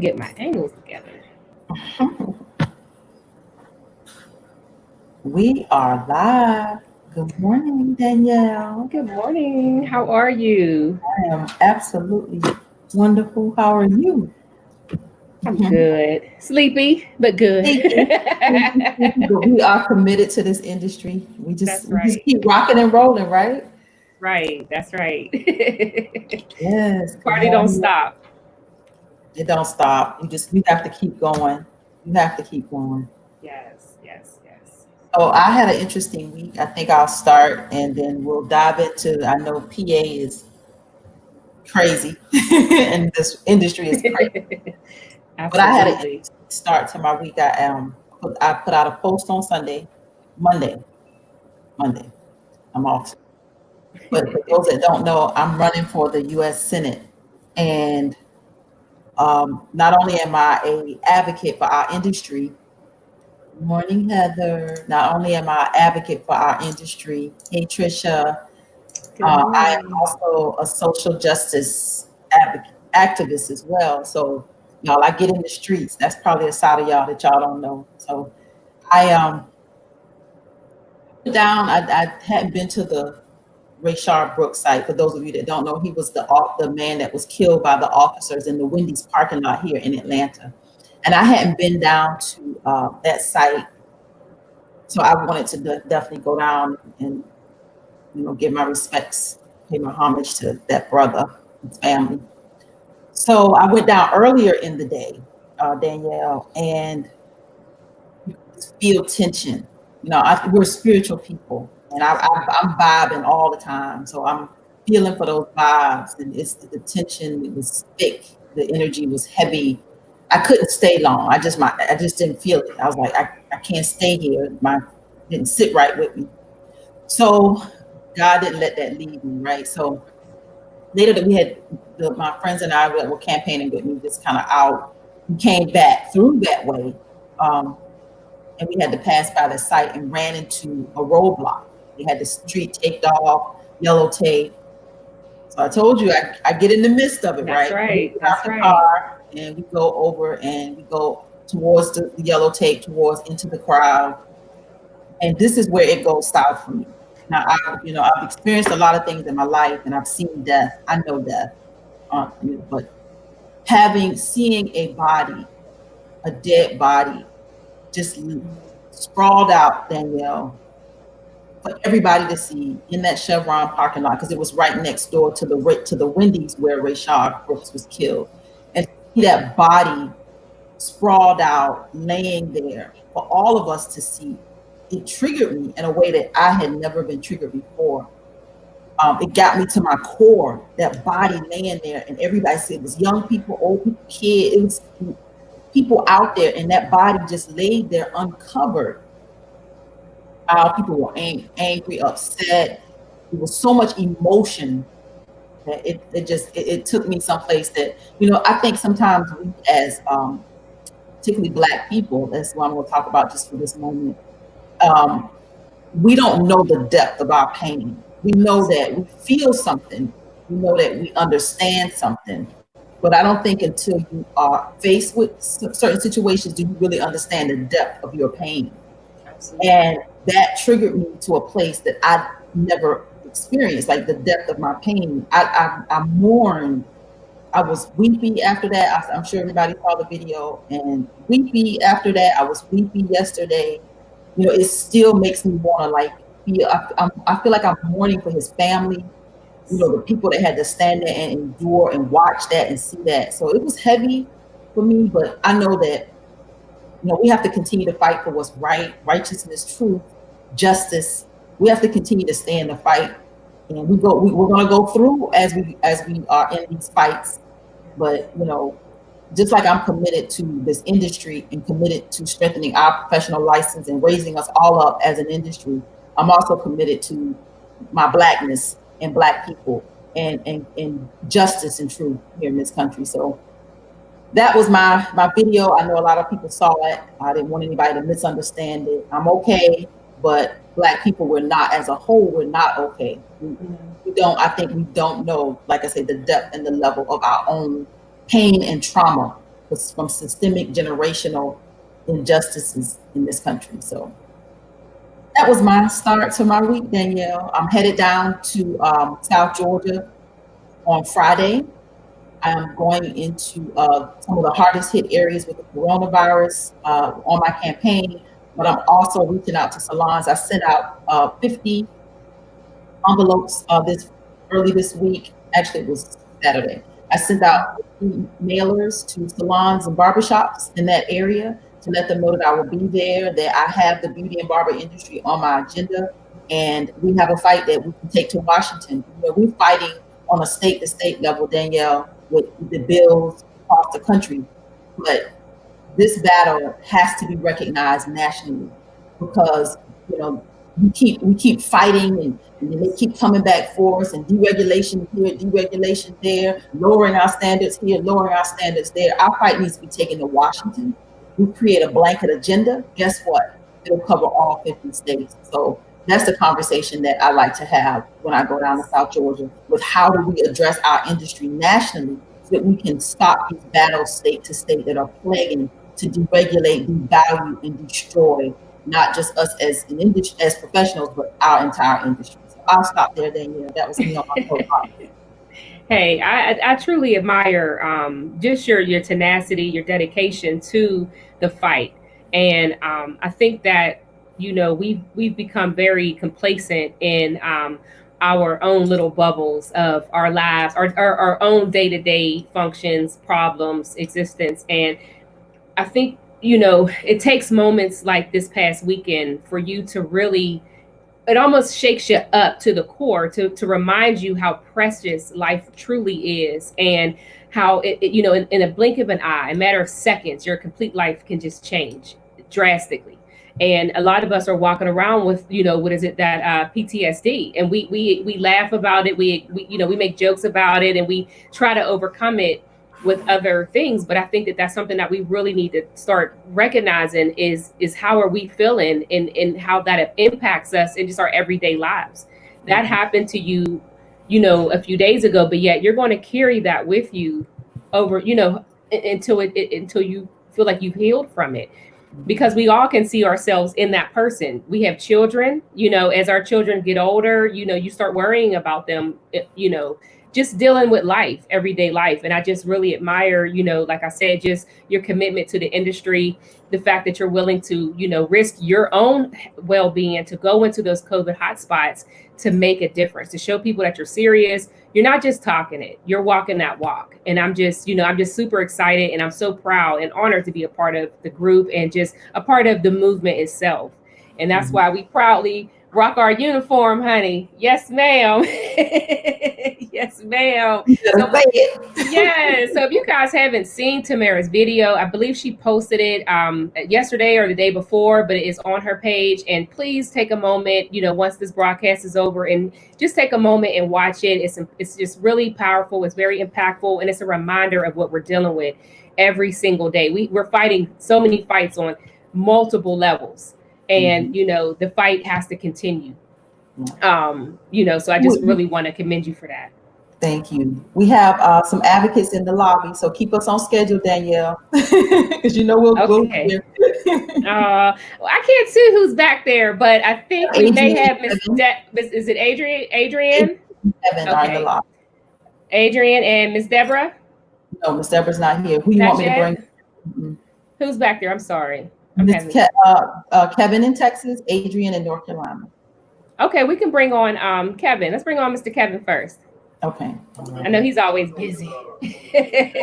Get my angles together. We are live. Good morning, Danielle. Good morning. How are you? I am absolutely wonderful. How are you? I'm good. Sleepy, but good. Sleepy, sleepy, sleepy, but we are committed to this industry. We just That's we just right. keep rocking and rolling, right? Right. That's right. Yes. Good Party don't morning. stop. It don't stop. You have to keep going. You have to keep going. Yes. Yes. Yes. So I had an interesting week. I think I'll start and then we'll dive into. I know PA is crazy, and this industry is crazy. But I had an Absolutely. interesting start to my week. I put out a post on Monday. Monday. I'm off. But for those that don't know, I'm running for the U.S. Senate, and not only am I a advocate for our industry. Good morning, Heather. Not only am I an advocate for our industry. Hey, Trisha. Good I am morning. also a social justice activist as well. So, y'all, I get in the streets. That's probably a side of y'all that y'all don't know. So, I down. I hadn't been to the Rayshard Brooks site. For those of you that don't know, he was the man that was killed by the officers in the Wendy's parking lot here in Atlanta. And I hadn't been down to that site, so I wanted to definitely go down and give my respects, pay my homage to that brother, his family. So I went down earlier in the day, Danielle, and you just feel tension. We're spiritual people, and I'm vibing all the time. So I'm feeling for those vibes, and it's the tension. It was thick. The energy was heavy. I couldn't stay long. I just didn't feel it. I was like, I can't stay here. My didn't sit right with me. So God didn't let that lead me, right? So later that we had my friends and I were campaigning with me, just kind of out. We came back through that way, um, and we had to pass by the site and ran into a roadblock. They had the street taped off, yellow tape. So I told you I get in the midst of it, That's right? We right. get out That's the right. car and we go over and we go towards the yellow tape, towards into the crowd. And this is where it goes south for me. Now, I've experienced a lot of things in my life, and I've seen death. I know death, but seeing a dead body, just sprawled out, Danielle, for everybody to see in that Chevron parking lot, because it was right next door to the Wendy's where Rayshard Brooks was killed, and see that body sprawled out, laying there for all of us to see. It triggered me in a way that I had never been triggered before. It got me to my core, that body laying there, and everybody said it was young people, old people, kids, it was people out there, and that body just laid there uncovered. People were angry, upset. There was so much emotion that it took me someplace that, I think sometimes we as particularly Black people, that's what I'm going to talk about just for this moment. We don't know the depth of our pain. We know that we feel something. We know that we understand something. But I don't think until you are faced with certain situations do you really understand the depth of your pain. Absolutely. And that triggered me to a place that I never experienced, like the depth of my pain. I mourned. I was weepy after that. I'm sure everybody saw the video, and weepy after that. I was weepy yesterday. It still makes me want to like feel. I feel like I'm mourning for his family. The people that had to stand there and endure and watch that and see that. So it was heavy for me, but I know that we have to continue to fight for what's right, righteousness, truth, justice. We have to continue to stay in the fight, and we're going to go through as we are in these fights. But just like I'm committed to this industry and committed to strengthening our professional license and raising us all up as an industry, I'm also committed to my Blackness and Black people and justice and truth here in this country. So that was my video. I know a lot of people saw it. I didn't want anybody to misunderstand it. I'm okay, but Black people, we're not, as a whole, we're not okay. I think we don't know, like I say, the depth and the level of our own pain and trauma. from systemic generational injustices in this country. So that was my start to my week, Danielle. I'm headed down to South Georgia on Friday. I'm going into some of the hardest hit areas with the coronavirus on my campaign, but I'm also reaching out to salons. I sent out 50 envelopes early this week. Actually, it was Saturday. I sent out 50 mailers to salons and barbershops in that area to let them know that I will be there, that I have the beauty and barber industry on my agenda, and we have a fight that we can take to Washington. You know, we're fighting on a state-to-state level, Danielle, with the bills across the country, but this battle has to be recognized nationally because we keep fighting and they keep coming back for us, and deregulation here, deregulation there, lowering our standards here, lowering our standards there. Our fight needs to be taken to Washington. We create a blanket agenda. Guess what? It'll cover all 50 states. So that's the conversation that I like to have when I go down to South Georgia with how do we address our industry nationally so that we can stop these battles state to state that are plaguing to deregulate, devalue, and destroy not just us as an industry, as professionals, but our entire industry. So I'll stop there, Danielle. That was me on my soapbox. Hey, I truly admire just your tenacity, your dedication to the fight, and I think that we've become very complacent in our own little bubbles of our lives, our own day-to-day functions, problems, existence, and I think it takes moments like this past weekend for you to really, it almost shakes you up to the core to remind you how precious life truly is, and how in a blink of an eye, a matter of seconds, your complete life can just change drastically. And a lot of us are walking around with what is it, that PTSD, and we laugh about it, we make jokes about it, and we try to overcome it with other things. But I think that that's something that we really need to start recognizing is how are we feeling, and how that impacts us in just our everyday lives. That happened to you a few days ago, but yet you're going to carry that with you over until you feel like you've healed from it, because we all can see ourselves in that person. We have children, as our children get older, you start worrying about them, just dealing with life, everyday life. And I just really admire, like I said, just your commitment to the industry, the fact that you're willing to, risk your own well-being to go into those COVID hotspots to make a difference, to show people that you're serious. You're not just talking it, you're walking that walk. And I'm just super excited, and I'm so proud and honored to be a part of the group and just a part of the movement itself. And that's why we proudly rock our uniform, honey. Yes, ma'am. Yes, ma'am. So, yeah. So if you guys haven't seen Tamara's video, I believe she posted it yesterday or the day before, but it is on her page. And please take a moment, once this broadcast is over, and just take a moment and watch it. It's just really powerful. It's very impactful, and it's a reminder of what we're dealing with every single day. We're fighting so many fights on multiple levels. And the fight has to continue. So I just really want to commend you for that. Thank you. We have some advocates in the lobby, so keep us on schedule, Danielle, because we'll go here. I can't see who's back there, but I think we may have is it Adrian? Evan are in the lobby. Adrian and Miss Deborah? No, Miss Deborah's not here. Who do you want me to bring? Mm-hmm. Who's back there? I'm sorry. Kevin in Texas, Adrian in North Carolina. Okay, we can bring on Kevin. Let's bring on Mr. Kevin first. Okay. I know he's always busy.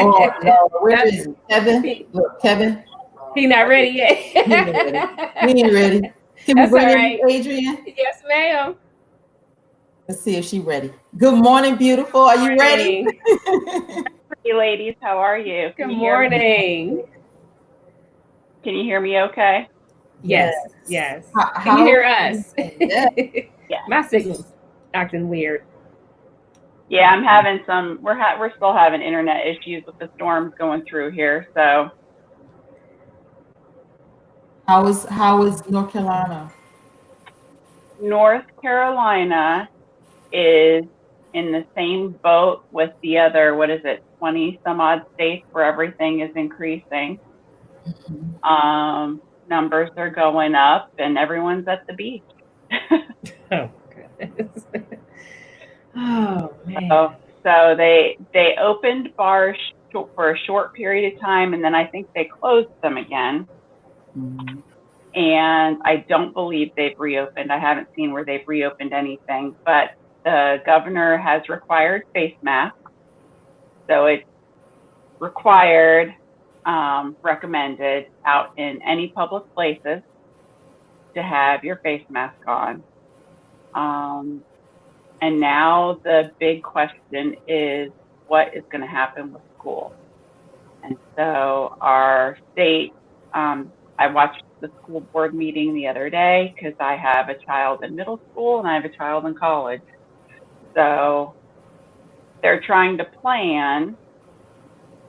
Oh no, we're busy. Kevin, look, Kevin. He's not ready yet. He ain't ready. Can we bring in Adrian? Yes, ma'am. Let's see if she's ready. Good morning, beautiful. Are you ready? Hey, ladies, how are you? Good morning. Can you hear me okay? Yes. Can you hear us? Yeah. My signal's acting weird. Yeah, I'm having we're still having internet issues with the storms going through here, so. How is North Carolina? North Carolina is in the same boat with the other, 20 some odd states where everything is increasing. Numbers are going up and everyone's at the beach. Oh, goodness. Oh, man. So they opened bars for a short period of time, and then I think they closed them again. Mm-hmm. And I don't believe they've reopened. I haven't seen where they've reopened anything, but the governor has required face masks. So it's required, recommended out in any public places to have your face mask on. And now the big question is what is going to happen with school? And so our state, I watched the school board meeting the other day because I have a child in middle school and I have a child in college. So they're trying to plan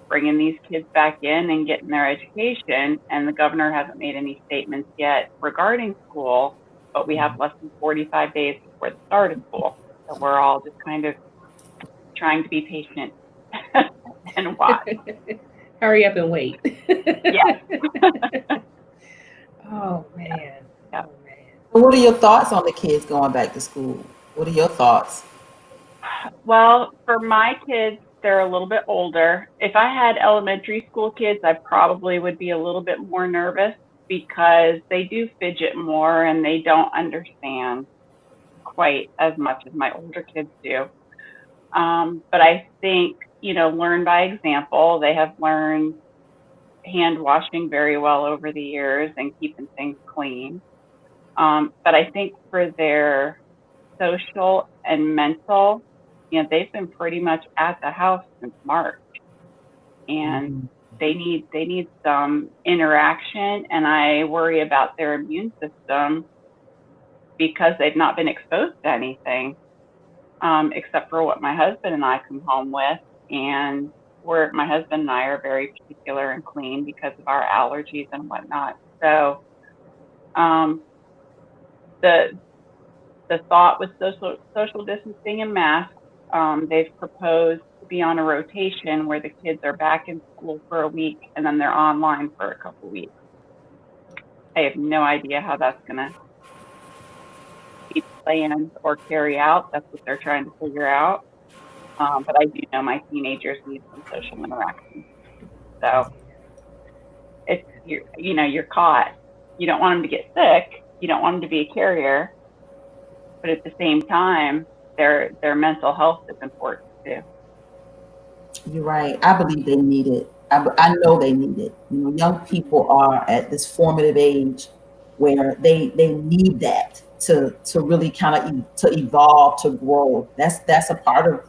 bringing these kids back in and getting their education. And the governor hasn't made any statements yet regarding school, but we have less than 45 days before the start of school. So we're all just kind of trying to be patient and watch. Hurry up and wait. Yes. Oh, man. Yeah. Oh, man. What are your thoughts on the kids going back to school? What are your thoughts? Well, for my kids, they're a little bit older. If I had elementary school kids, I probably would be a little bit more nervous because they do fidget more and they don't understand quite as much as my older kids do. But I think, learn by example. They have learned hand washing very well over the years and keeping things clean. But I think for their social and mental, they've been pretty much at the house since March, and they need some interaction. And I worry about their immune system because they've not been exposed to anything, except for what my husband and I come home with. And my husband and I are very particular and clean because of our allergies and whatnot. So the thought with social distancing and masks, they've proposed to be on a rotation where the kids are back in school for a week and then they're online for a couple of weeks. I have no idea how that's going to be planned or carry out. That's what they're trying to figure out. But I do know my teenagers need some social interaction. So you're caught. You don't want them to get sick. You don't want them to be a carrier. But at the same time, their mental health is important too. You're right. I believe they need it. I know they need it. Young people are at this formative age where they need that to really kind of to evolve, to grow. That's a part of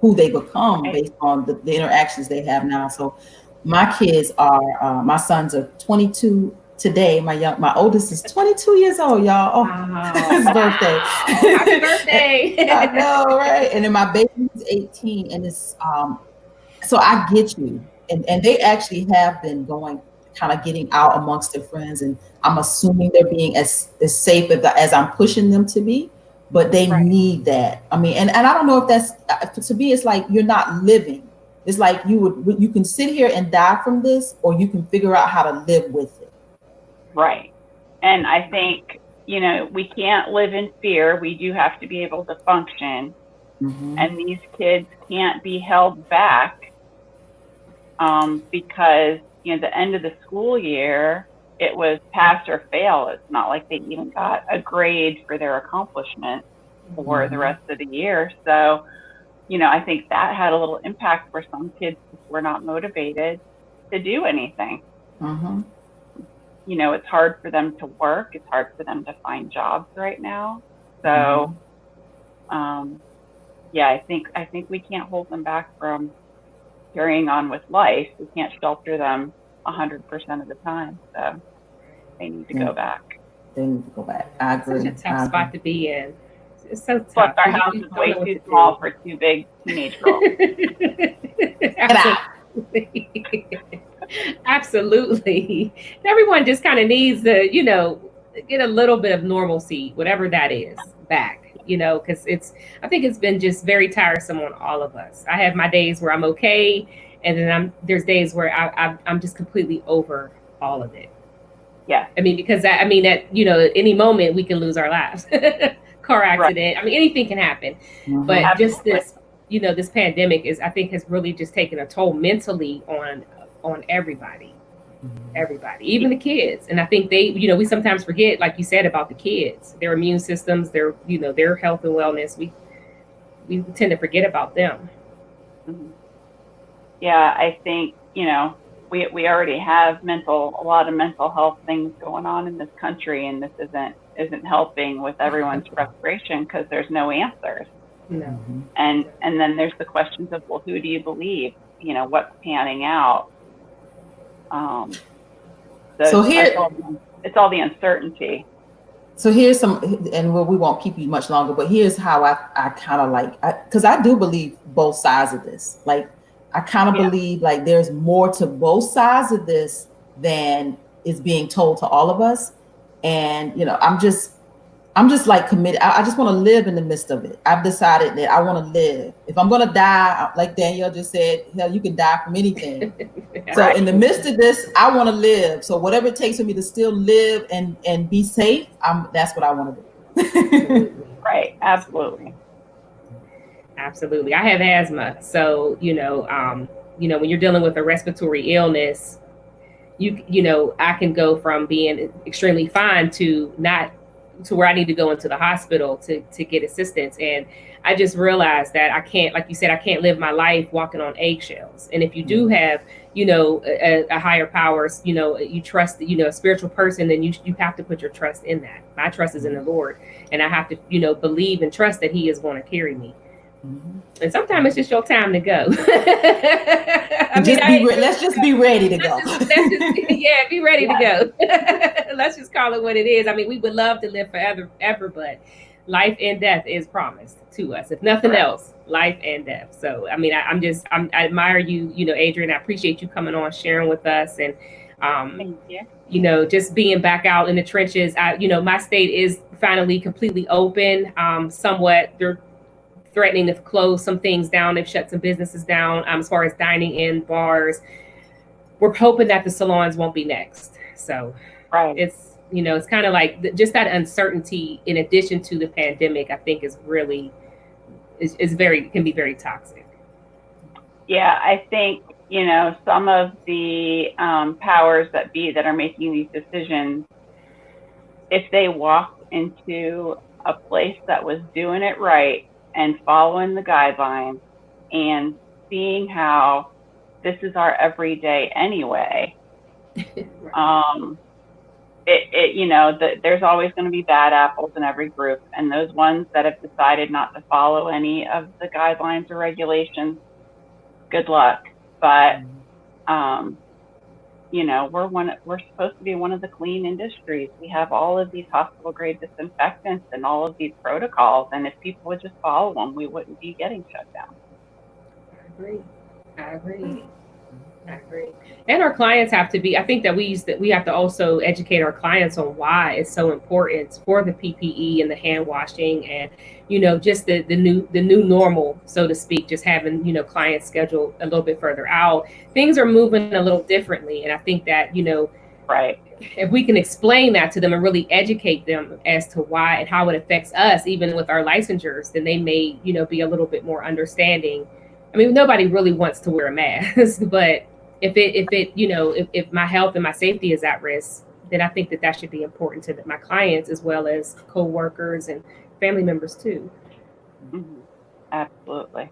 who they become based on the interactions they have now. So my kids are my sons are 22 today. My oldest is 22 years old, y'all. Oh, Wow. his birthday. Happy birthday. I know, right? And then my baby is 18, and it's so I get you. And they actually have been going kind of getting out amongst their friends, and I'm assuming they're being as safe as I'm pushing them to be, but they need that. I mean, and I don't know if that's to me, it's like you're not living. It's like you can sit here and die from this, or you can figure out how to live with it. Right. And I think, we can't live in fear. We do have to be able to function. Mm-hmm. And these kids can't be held back because, the end of the school year, it was pass or fail. It's not like they even got a grade for their accomplishment for the rest of the year. So, I think that had a little impact for some kids who were not motivated to do anything. Mm-hmm. It's hard for them to work. It's hard for them to find jobs right now. So, I think we can't hold them back from carrying on with life. We can't shelter them 100% of the time. So they need to go back. They need to go back. I agree. It's such a tough spot to be in. It's so tough. Plus, our house is way too small for two big teenage girls. Absolutely. Everyone just kind of needs to, get a little bit of normalcy, whatever that is, back. because I think it's been just very tiresome on all of us. I have my days where I'm okay, and then there's days where I'm just completely over all of it. Yeah. I mean, because at any moment we can lose our lives, car accident. Right. I mean, anything can happen. Mm-hmm. But Absolutely. just this pandemic I think has really just taken a toll mentally on everybody. Everybody, even the kids. And I think we sometimes forget, like you said, about the kids, their immune systems, their health and wellness. We tend to forget about them. Mm-hmm. Yeah, I think, we already have a lot of mental health things going on in this country, and this isn't helping with everyone's frustration because there's no answers. No. And then there's the questions of, well, who do you believe? What's panning out? So here, it's all the uncertainty. So here's and we won't keep you much longer, but here's how I kind of because I do believe both sides of this. Like, I kind of believe like there's more to both sides of this than is being told to all of us. And, I'm just like committed. I just want to live in the midst of it. I've decided that I want to live. If I'm going to die, like Danielle just said, hell, you can die from anything. So in the midst of this, I want to live. So whatever it takes for me to still live and be safe, that's what I want to do. Right. Absolutely. Absolutely. I have asthma. So, when you're dealing with a respiratory illness, I can go from being extremely fine to where I need to go into the hospital to get assistance. And I just realized that I can't, like you said, I can't live my life walking on eggshells. And if you do have, a higher power, you trust, a spiritual person, then you have to put your trust in that. My trust is in the Lord, and I have to, believe and trust that He is going to carry me. Mm-hmm. And sometimes it's just your time to go. Let's just be ready to go. Be ready to go. Let's just call it what it is. I mean, we would love to live forever, but life and death is promised to us. If nothing else, life and death. So, I mean, I admire you, Adrian. I appreciate you coming on, sharing with us, and Thank you. Just being back out in the trenches. My state is finally completely open. Somewhat, they're threatening to close some things down. They've shut some businesses down as far as dining in, bars. We're hoping that the salons won't be next. So it's kind of like just that uncertainty in addition to the pandemic, I think is really can be very toxic. Yeah, I think, some of the powers that be that are making these decisions, if they walked into a place that was doing it right and following the guidelines and seeing how this is our everyday anyway, there's always going to be bad apples in every group. And those ones that have decided not to follow any of the guidelines or regulations, good luck. But, we're supposed to be one of the clean industries. We have all of these hospital grade disinfectants and all of these protocols. And if people would just follow them, we wouldn't be getting shut down. I agree. And our clients have to be, I think that we have to also educate our clients on why it's so important for the PPE and the hand washing and, just the new normal, so to speak, just having, clients scheduled a little bit further out. Things are moving a little differently. And I think that, if we can explain that to them and really educate them as to why and how it affects us, even with our licensures, then they may, be a little bit more understanding. I mean, nobody really wants to wear a mask, but if my health and my safety is at risk, then I think that should be important to my clients as well as co-workers and family members too. Mm-hmm. Absolutely.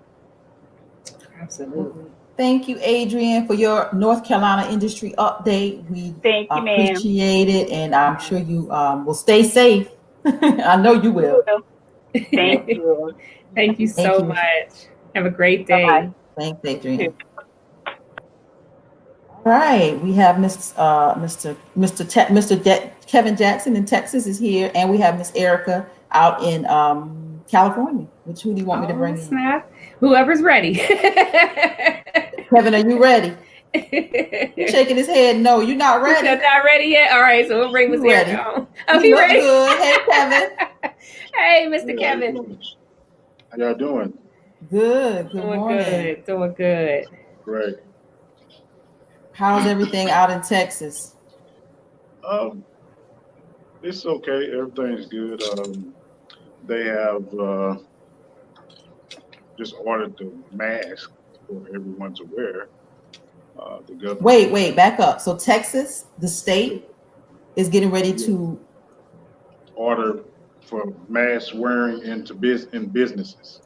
Thank you, Adrian, for your North Carolina industry update. We appreciate it, and I'm sure you will stay safe. I know you will. Thank you. Thank you so much. Have a great day. Bye-bye. Thanks, Adrian. All right, we have Mr. Kevin Jackson in Texas is here, and we have Miss Erica out in California. Who do you want me to bring in? Whoever's ready. Kevin, are you ready? He's shaking his head. No, you're not ready. Not ready yet. All right, so we'll bring Miss Erica on. Oh, he ready? Good. Hey, Kevin. Hey, Mr. Hey, how you Kevin. doing? How y'all doing? Good. Good Doing morning. good. Doing good. Great. How's everything out in Texas? Um, it's okay. Everything's good. They have just ordered the mask for everyone to wear. The governor Wait, back up. So Texas, the state, is getting ready yeah, to. ordered for mask wearing in businesses.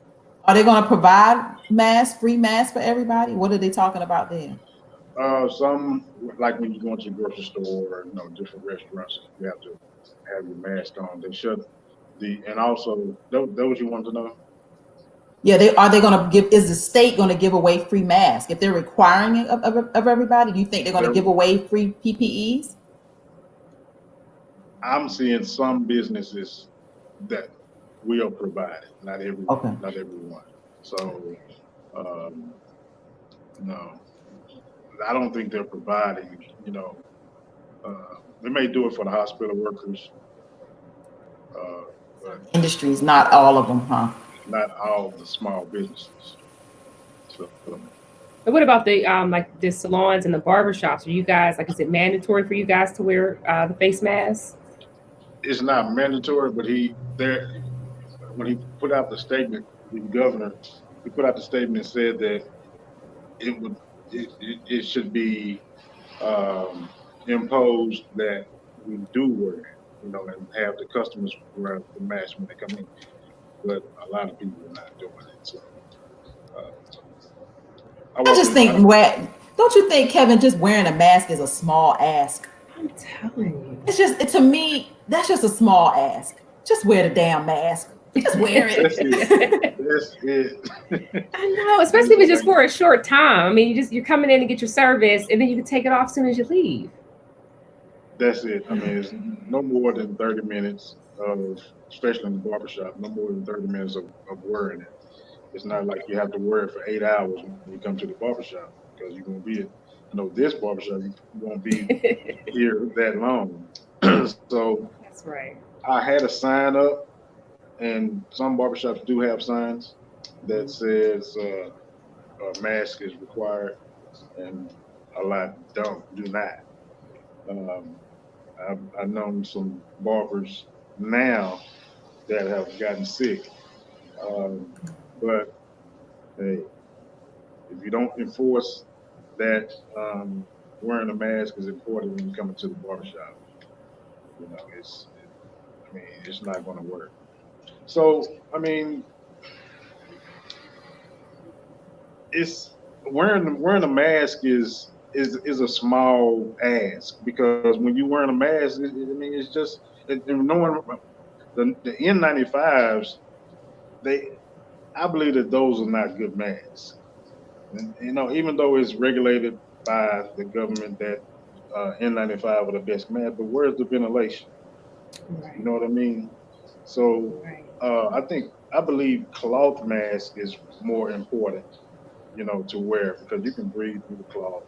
Are they going to provide masks, free masks for everybody? What are they talking about then? Some like when you go into the grocery store or different restaurants, you have to have your mask on. They should and also those you want to know. Yeah, they are they going to give? Is the state going to give away free masks if they're requiring it of everybody? Do you think they're going to There, give away free PPEs? I'm seeing some businesses that will provide it, Okay. not everyone. So um, no, I don't think they're providing. They may do it for the hospital workers, uh, but Industries, not all of them, huh? not all the small businesses. So And what about the like the salons and the barber shops? Are you guys like is it mandatory for you guys to wear the face mask? it's not mandatory, but he there when he put out the statement, the governor, he put out the statement and said that it would it should be um, imposed that we do wear it, and have the customers wear the mask when they come in. But a lot of people are not doing it. So uh, I I walked just in. think, don't you think, Kevin, just wearing a mask is a small ask? I'm telling you. It's just, to me, that's just a small ask. Just wear the damn mask. Just wear That's it. it. That's it. I know, You especially if it's just know, for a short time. I mean, you're coming in to get your service, and then you can take it off as soon as you leave. that's it. I mean, it's no more than 30 minutes of, especially in the barbershop, no more than 30 minutes of wearing it. It's not like you have to wear it for 8 hours when you come to the barbershop because you're going to be this barbershop, you won't be here that long. So That's right. I had a sign up, and some barbershops do have signs that says a mask is required, and a lot do not. Um, I've known some barbers now that have gotten sick, um, but hey, if you don't enforce that wearing a mask is important when you come into the barbershop, I mean, it's not going to work. So, I mean, it's wearing a mask is a small ask because when you're wearing a mask, I mean, it's just and no one the N95s they I believe that those are not good masks. And, even though it's regulated by the government that N95 are the best mask, but where's the ventilation? You Right. know what I mean? So Right. I believe cloth mask is more important, to wear because you can breathe through the cloth.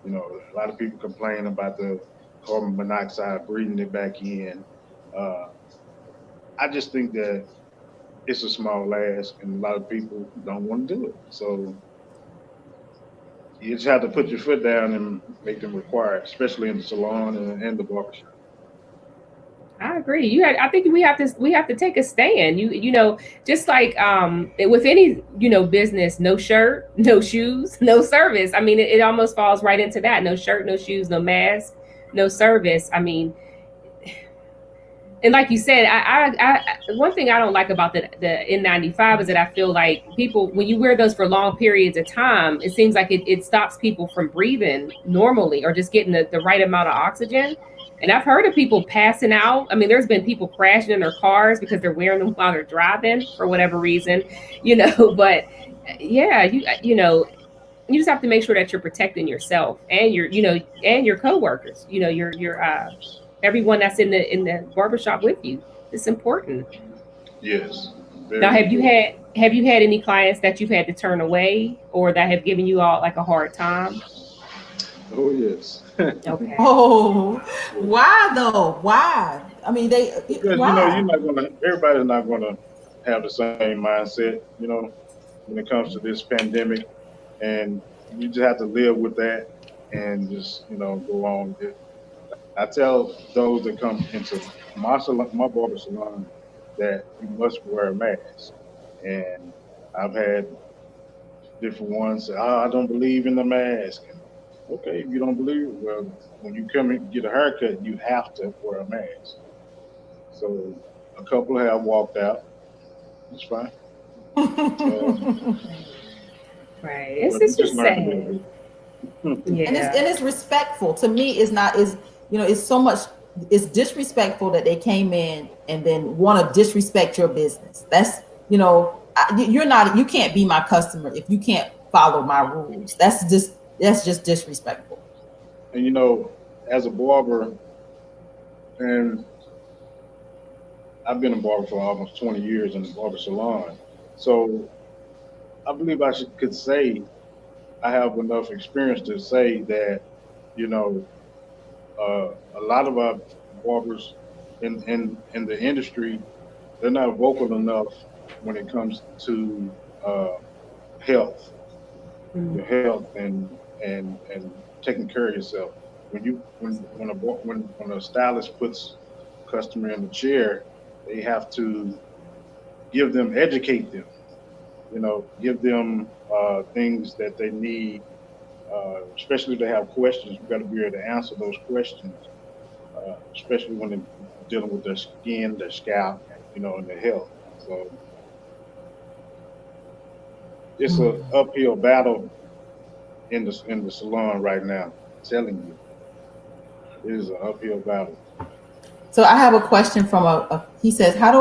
A lot of people complain about the carbon monoxide, breathing it back in. Uh, I just think that it's a small ask, and a lot of people don't want to do it. So you just have to put your foot down and make them required, especially in the salon and the barbershop. I agree. I think we have to take a stand. Just like with any business, no shirt, no shoes, no service. I mean, it almost falls right into that. No shirt, no shoes, no mask, no service. I mean, and like you said, one thing I don't like about the N95 is that I feel like people when you wear those for long periods of time, it seems like it stops people from breathing normally or just getting the right amount of oxygen. And I've heard of people passing out. I mean, there's been people crashing in their cars because they're wearing them while they're driving for whatever reason, But yeah, you just have to make sure that you're protecting yourself and your coworkers. Your everyone that's in the barbershop with you. It's important. Yes, Now, very have you important. had have you had any clients that you've had to turn away or that have given you all like a hard time? Oh yes. Okay. Oh, why though? Why? I mean, Because you're why? not gonna. Everybody's not gonna have the same mindset. When it comes to this pandemic, and you just have to live with that and just go on. I tell those that come into my barber salon that you must wear a mask, and I've had different ones say, "Oh, I don't believe in the mask." And okay, if you don't believe it, well, when you come and get a haircut, you have to wear a mask. So a couple have walked out. It's fine, uh, Right. but you It's just just learn to live sad. with it. Yeah. And it's respectful to me. It's not is it's so much. It's disrespectful that they came in and then want to disrespect your business. That's you're not, you can't be my customer if you can't follow my rules. That's just disrespectful. And as a barber, and I've been a barber for almost 20 years in the barber salon, so I believe could say I have enough experience to say that you know a lot of our barbers in the industry, they're not vocal enough when it comes to uh, health, Mm. your health, and taking care of yourself. When a stylist puts a customer in the chair, they have to educate them, give them things that they need, especially if they have questions. We got to be able to answer those questions, especially when they're dealing with their skin, their scalp, and their health. So it's a uphill battle in the salon right now. I'm telling you, it is an uphill battle. So I have a question from he says, how do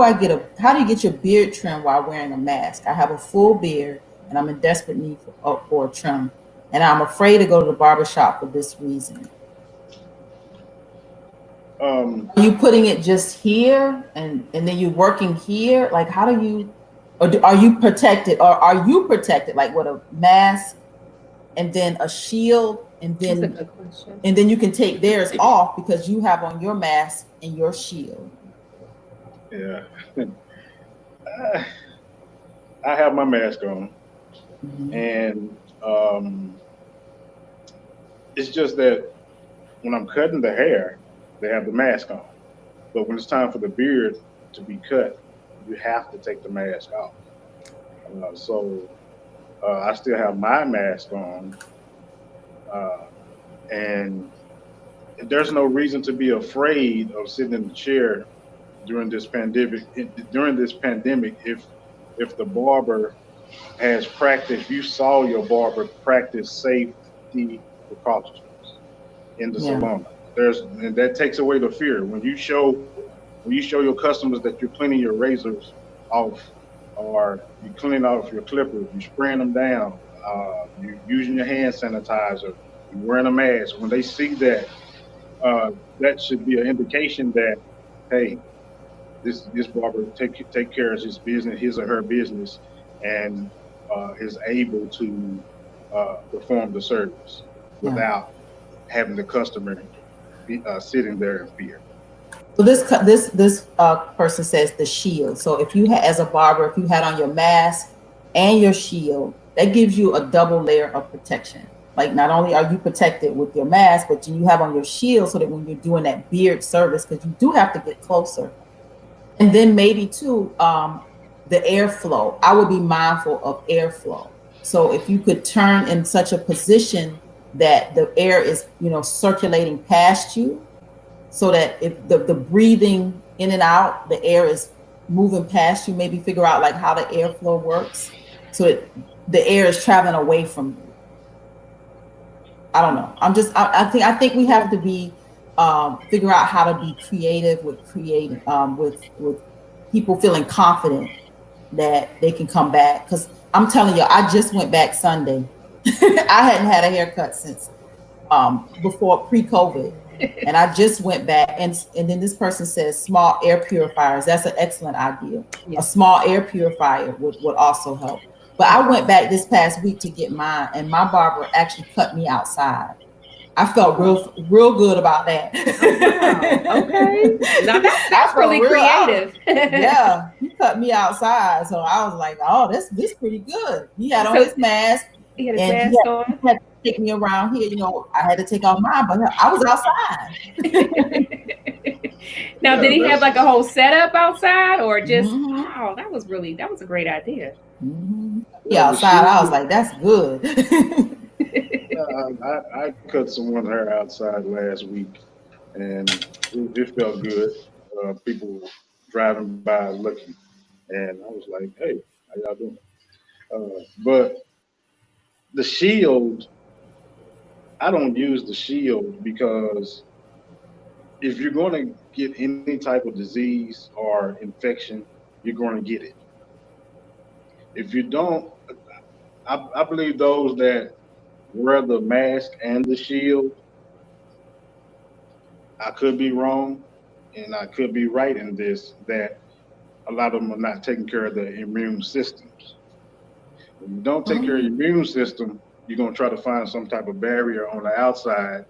you get your beard trimmed while wearing a mask? I have a full beard and I'm in desperate need for a trim. And I'm afraid to go to the barber shop for this reason. Um, Are you putting it just here and then you're working here? Like how do you are you protected, or are you protected like with a mask and then a shield That's a good question. and then you can take theirs off because you have on your mask and your shield? yeah, I have my mask on, Mhm. and it's just that when I'm cutting the hair, they have the mask on. But when it's time for the beard to be cut, you have to take the mask off. So I still have my mask on, uh, and there's no reason to be afraid of sitting in the chair during this pandemic. During this pandemic, if the barber has practiced, you saw your barber practice safety precautions in the Yeah. salon. And that takes away the fear when you show your customers that you're cleaning your razors off, or you're cleaning off your clippers, you're spraying them down, you're using your hand sanitizer, you're wearing a mask. When they see that, that should be an indication that, hey, this barber take care of his business, his or her business, and is able to perform the service Yeah. without having the customer sitting there in fear. So this person says the shield. So if you as a barber, if you had on your mask and your shield, that gives you a double layer of protection. Like not only are you protected with your mask, but you have on your shield so that when you're doing that beard service, because you do have to get closer, and then maybe too, the airflow. I would be mindful of airflow. So if you could turn in such a position that the air is circulating past you, so that if the breathing in and out, the air is moving past you, maybe figure out like how the airflow works so that the air is traveling away from you. I don't know. I think we have to be figure out how to be creative with creating with people feeling confident that they can come back. Because I'm telling you, I just went back Sunday. I hadn't had a haircut since before pre-COVID, and I just went back, and then this person says small air purifiers. That's an excellent idea. A Yeah. small air purifier would also help. But I went back this past week to get mine, and my barber actually cut me outside. I felt real good about that. Oh wow. Okay. Now I that's felt really real out. creative. Yeah, he cut me outside, so I was like, "Oh, this pretty good." He had on So his mask, he had his and mask on. he had to take me around here. You know, I had to take off mine, but I was outside. Now, Yeah, did he have like a that's whole setup outside, or just hmm wow? That was a great idea. hmm Yeah, yeah. The outside. I was shield. like, "That's good." I cut someone hair outside last week, and it felt good. People were driving by looking, and I was like, "Hey, how y'all doing?" But the shield, I don't use the shield because if you're going to get any type of disease or infection, you're going to get it. If you don't, I believe those that wear the mask and the shield, I could be wrong, and I could be right in this that a lot of them are not taking care of their immune systems. When you don't take care of your Mhm. immune system, you're going to try to find some type of barrier on the outside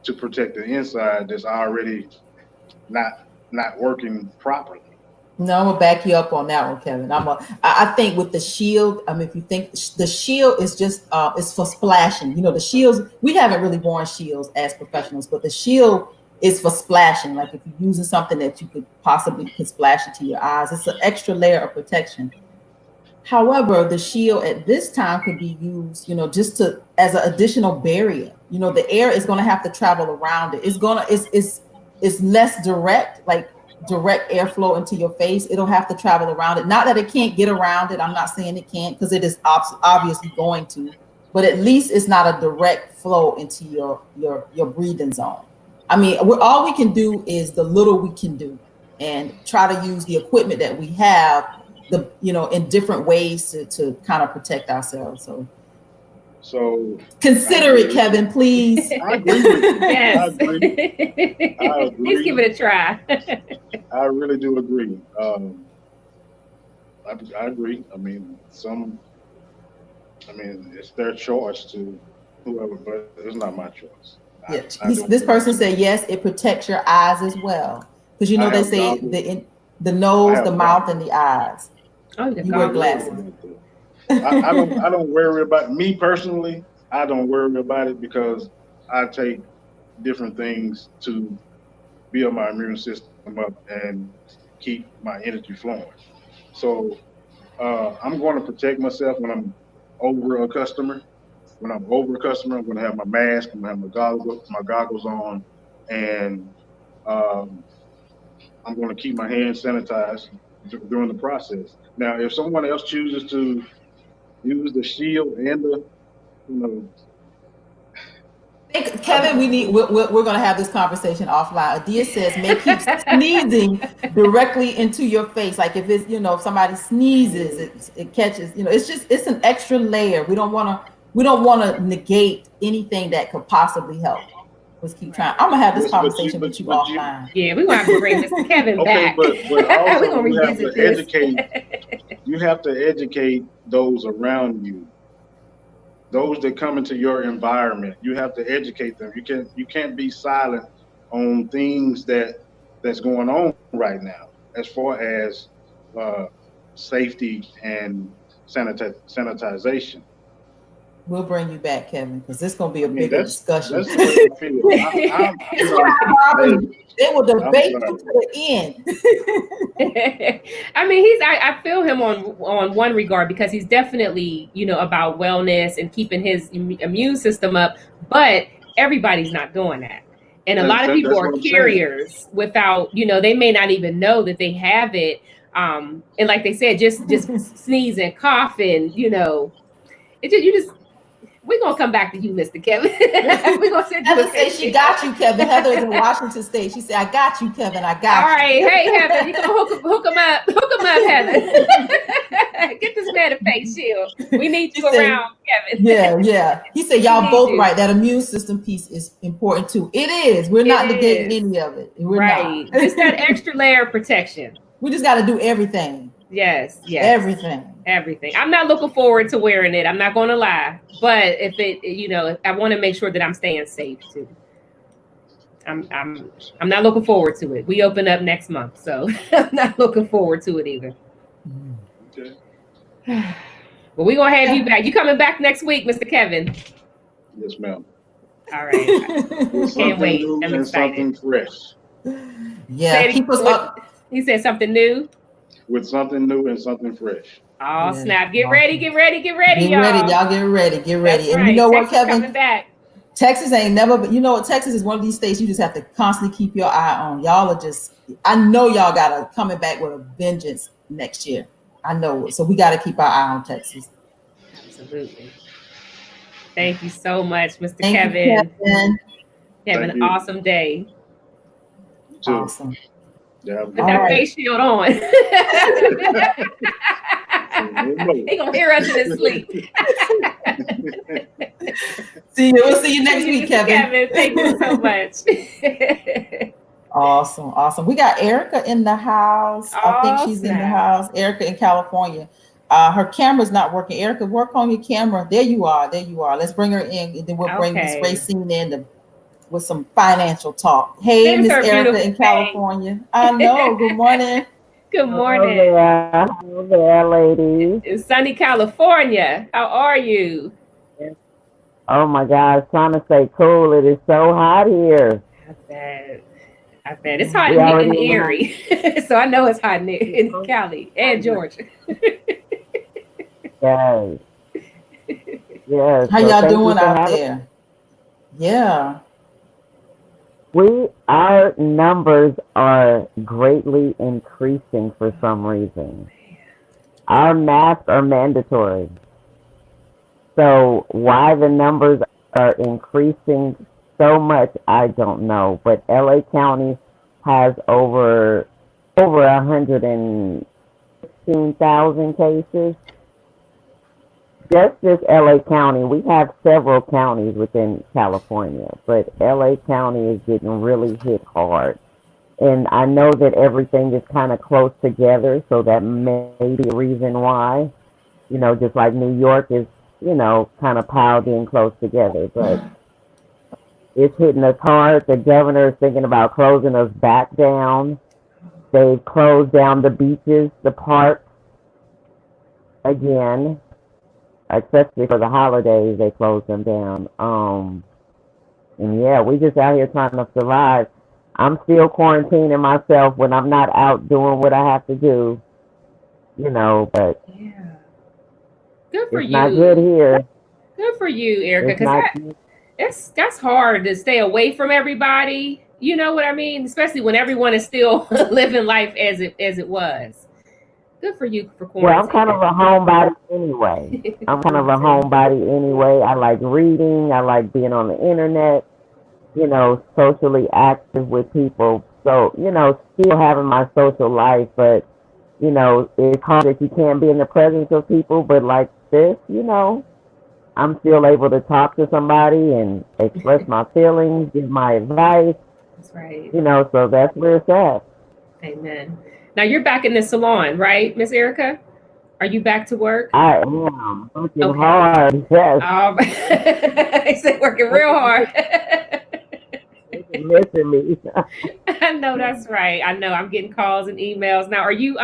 to protect the inside that's already not not working properly. No, I'm gonna back you up on that one, Kevin. I think with the shield. I mean, if you think the shield is just it's for splashing. You know, the shields we haven't really worn shields as professionals, but the shield is for splashing. Like if you're using something that you could splash into your eyes, it's an extra layer of protection. However, the shield at this time could be used, you know, just to as an additional barrier. You know, the air is going to have to travel around it. It's less direct, like direct airflow into your face. It'll have to travel around it. Not that it can't get around it. I'm not saying it can't because it is obviously going to, but at least it's not a direct flow into your breathing zone. I mean, all we can do is the little we can do, and try to use the equipment that we have in different ways to kind of protect ourselves. So So I consider agree it, with you. Kevin, please. I agree with you. I Yes. agree. I Please give it agree. a try. I really do agree. I agree. I mean, it's their choice to whoever, but it's not my choice. Yeah, I don't this wear the person shield. said yes, it protects your eyes as well, because you I know they have say goggles. the I nose, the have mouth, and goggles. the eyes. Oh, the You wear Don't worry goggles. glasses. about that. I don't worry about me personally. I don't worry about it because I take different things to build my immune system up and keep my energy flowing. So I'm going to protect myself when I'm over a customer. When I'm over a customer, I'm going to have my mask. I'm going to have my goggles on, and um, I'm going to keep my hands sanitized during the process. Now, if someone else chooses to use the shield and the, you know, I Kevin, don't. we're going to have this conversation offline. Adia says may keep sneezing directly into your face. Like if it's, if somebody sneezes, it catches, it's an extra layer. We don't want to negate anything that could possibly help. Let's keep trying. Right. I'm gonna have this Yes, conversation with you but you. offline. Yeah, we're gonna have to bring Mr. Kevin Okay, back. but We're also gonna you have to revisit this. educate. You have to educate those around you, those that come into your environment. You have to educate them. You can't be silent on things that's going on right now as far as uh, safety and sanitization. We'll bring you back, Kevin, because this is gonna be I a mean, bigger that's discussion. that's the way I feel. I'm, It's fine, hey, Robin. They will I'm debate you to sorry. the end. I mean, I feel him on one regard because he's definitely about wellness and keeping his immune system up, but everybody's not doing that. And a lot of people That's are what I'm saying. carriers without, they may not even know that they have it. And like they said, just sneeze and cough, and it just you just we're gonna come back to you, Mr. Kevin. We're gonna send you a Heather says she picture. got you, Kevin. Heather is in Washington State. She said, "I got you, Kevin. I All got right, you." hey Heather, you gonna hook him up, Heather. Get this man a face shield. We need She you said, around, Kevin. "Yeah, yeah." He said, We "Y'all need both you. right. That immune system piece is important too. It is. We're It not negating is any of it. We're not. right. Just that extra layer of protection. We just got to do everything. Yes, yes. Everything. Everything. I'm not looking forward to wearing it. I'm not going to lie. But if it, I want to make sure that I'm staying safe too. I'm I'm I'm not looking forward to it. We open up next month, so I'm not looking forward to it either. Okay. But we're gonna have you back. You coming back next week, Mr. Kevin? Yes, ma'am. All right. With Can't something wait. new I'm and excited. something fresh. Yeah, Say it keep us again. up. He said something new. With something new and something fresh. Oh Yeah, snap! Get ready! awesome. Get ready! Get ready, Get ready, y'all! y'all. Get ready. Get That's ready. And you right. know what, Texas coming Kevin? back. Texas ain't never, but you know what? Texas is one of these states you just have to constantly keep your eye on. Y'all are just, I know y'all got to coming back with a vengeance next year. I know it. So we got to keep our eye on Texas. Absolutely. Thank you so much, Mr. Thank you, Kevin. Kevin. Have Thank an you. awesome day. You too. Awesome. Yeah, have a Put good All that right. face shield on. He gonna hear us in his sleep. See you. We'll see you next Thank you, week, Mr. Kevin. Kevin. Thank you so much. Awesome. Awesome. We got Erica in the house. I think Oh she's in the snap! house. Erica in California. Her camera's not working. Erica, work on your camera. There you are. There you are. Let's bring her in, and then we'll bring Miss Okay. Racine in with some financial talk. Hey, There's Miss her Erica beautiful in face. California. I know. Good morning. Good Hello morning. there. Hello there, ladies. It's sunny California. How are you? Oh my gosh, trying to stay cool. It is so hot here. I bet. I bet it's hot We in already in the Erie, so I know it's hot in Cali and Georgia. Yes. Yes. How So y'all thank you doing for out having there? Yeah. our numbers are greatly increasing for some reason. Our masks are mandatory. So why the numbers are increasing so much, I don't know. But LA County has over 115,000 cases. Just this LA County. We have several counties within California, but LA County is getting really hit hard. And I know that everything is kind of close together, so that may be a reason why. Just like New York is, kind of piled in close together. But it's hitting us hard. The governor is thinking about closing us back down. They've closed down the beaches, the parks again, especially for the holidays. They closed them down. And yeah, we just out here trying to survive. I'm still quarantining myself when I'm not out doing what I have to do, but Yeah. Good for it's not good you. here. Good for you, Erica. It's Because not. that's hard to stay away from everybody. You know what I mean? Especially when everyone is still living life as it was. Good for you for Well, I'm kind of quarantining. a homebody anyway. I'm kind of Me a too. homebody anyway. I like reading. I like being on the internet, socially active with people. So, still having my social life, but, it's hard that you can't be in the presence of people. But like this, I'm still able to talk to somebody and express my feelings, give my advice, That's right. so that's where it's at. Amen. Now you're back in the salon, right, Miss Erica? Are you back to work? I am working Okay. hard, yes. He said working real hard. Missing me. I know that's right. I know I'm getting calls and emails now. Are you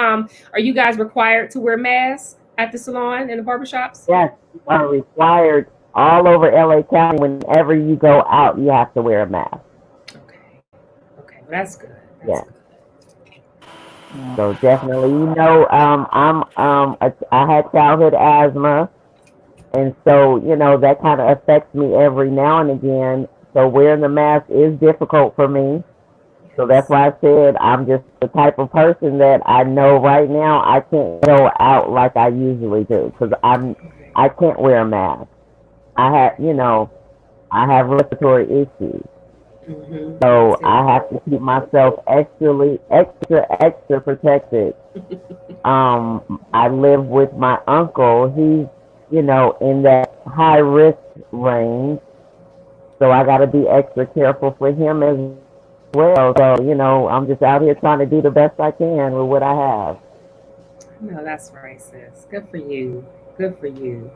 guys required to wear masks at the salon and the barbershops? Yes, you are required all over LA County. Whenever you go out, you have to wear a mask. Okay. Okay. Well, that's good. That's Yeah. good. Yeah. So definitely, I had childhood asthma, and so that kind of affects me every now and again. So wearing the mask is difficult for me. So that's why I said I'm just the type of person that I know right now I can't go out like I usually do because I can't wear a mask. I have respiratory issues. So I have to keep myself extra protected. I live with my uncle. He's, in that high risk range. So I got to be extra careful for him as well. So, I'm just out here trying to do the best I can with what I have. No, that's right, sis. Good for you. Good for you.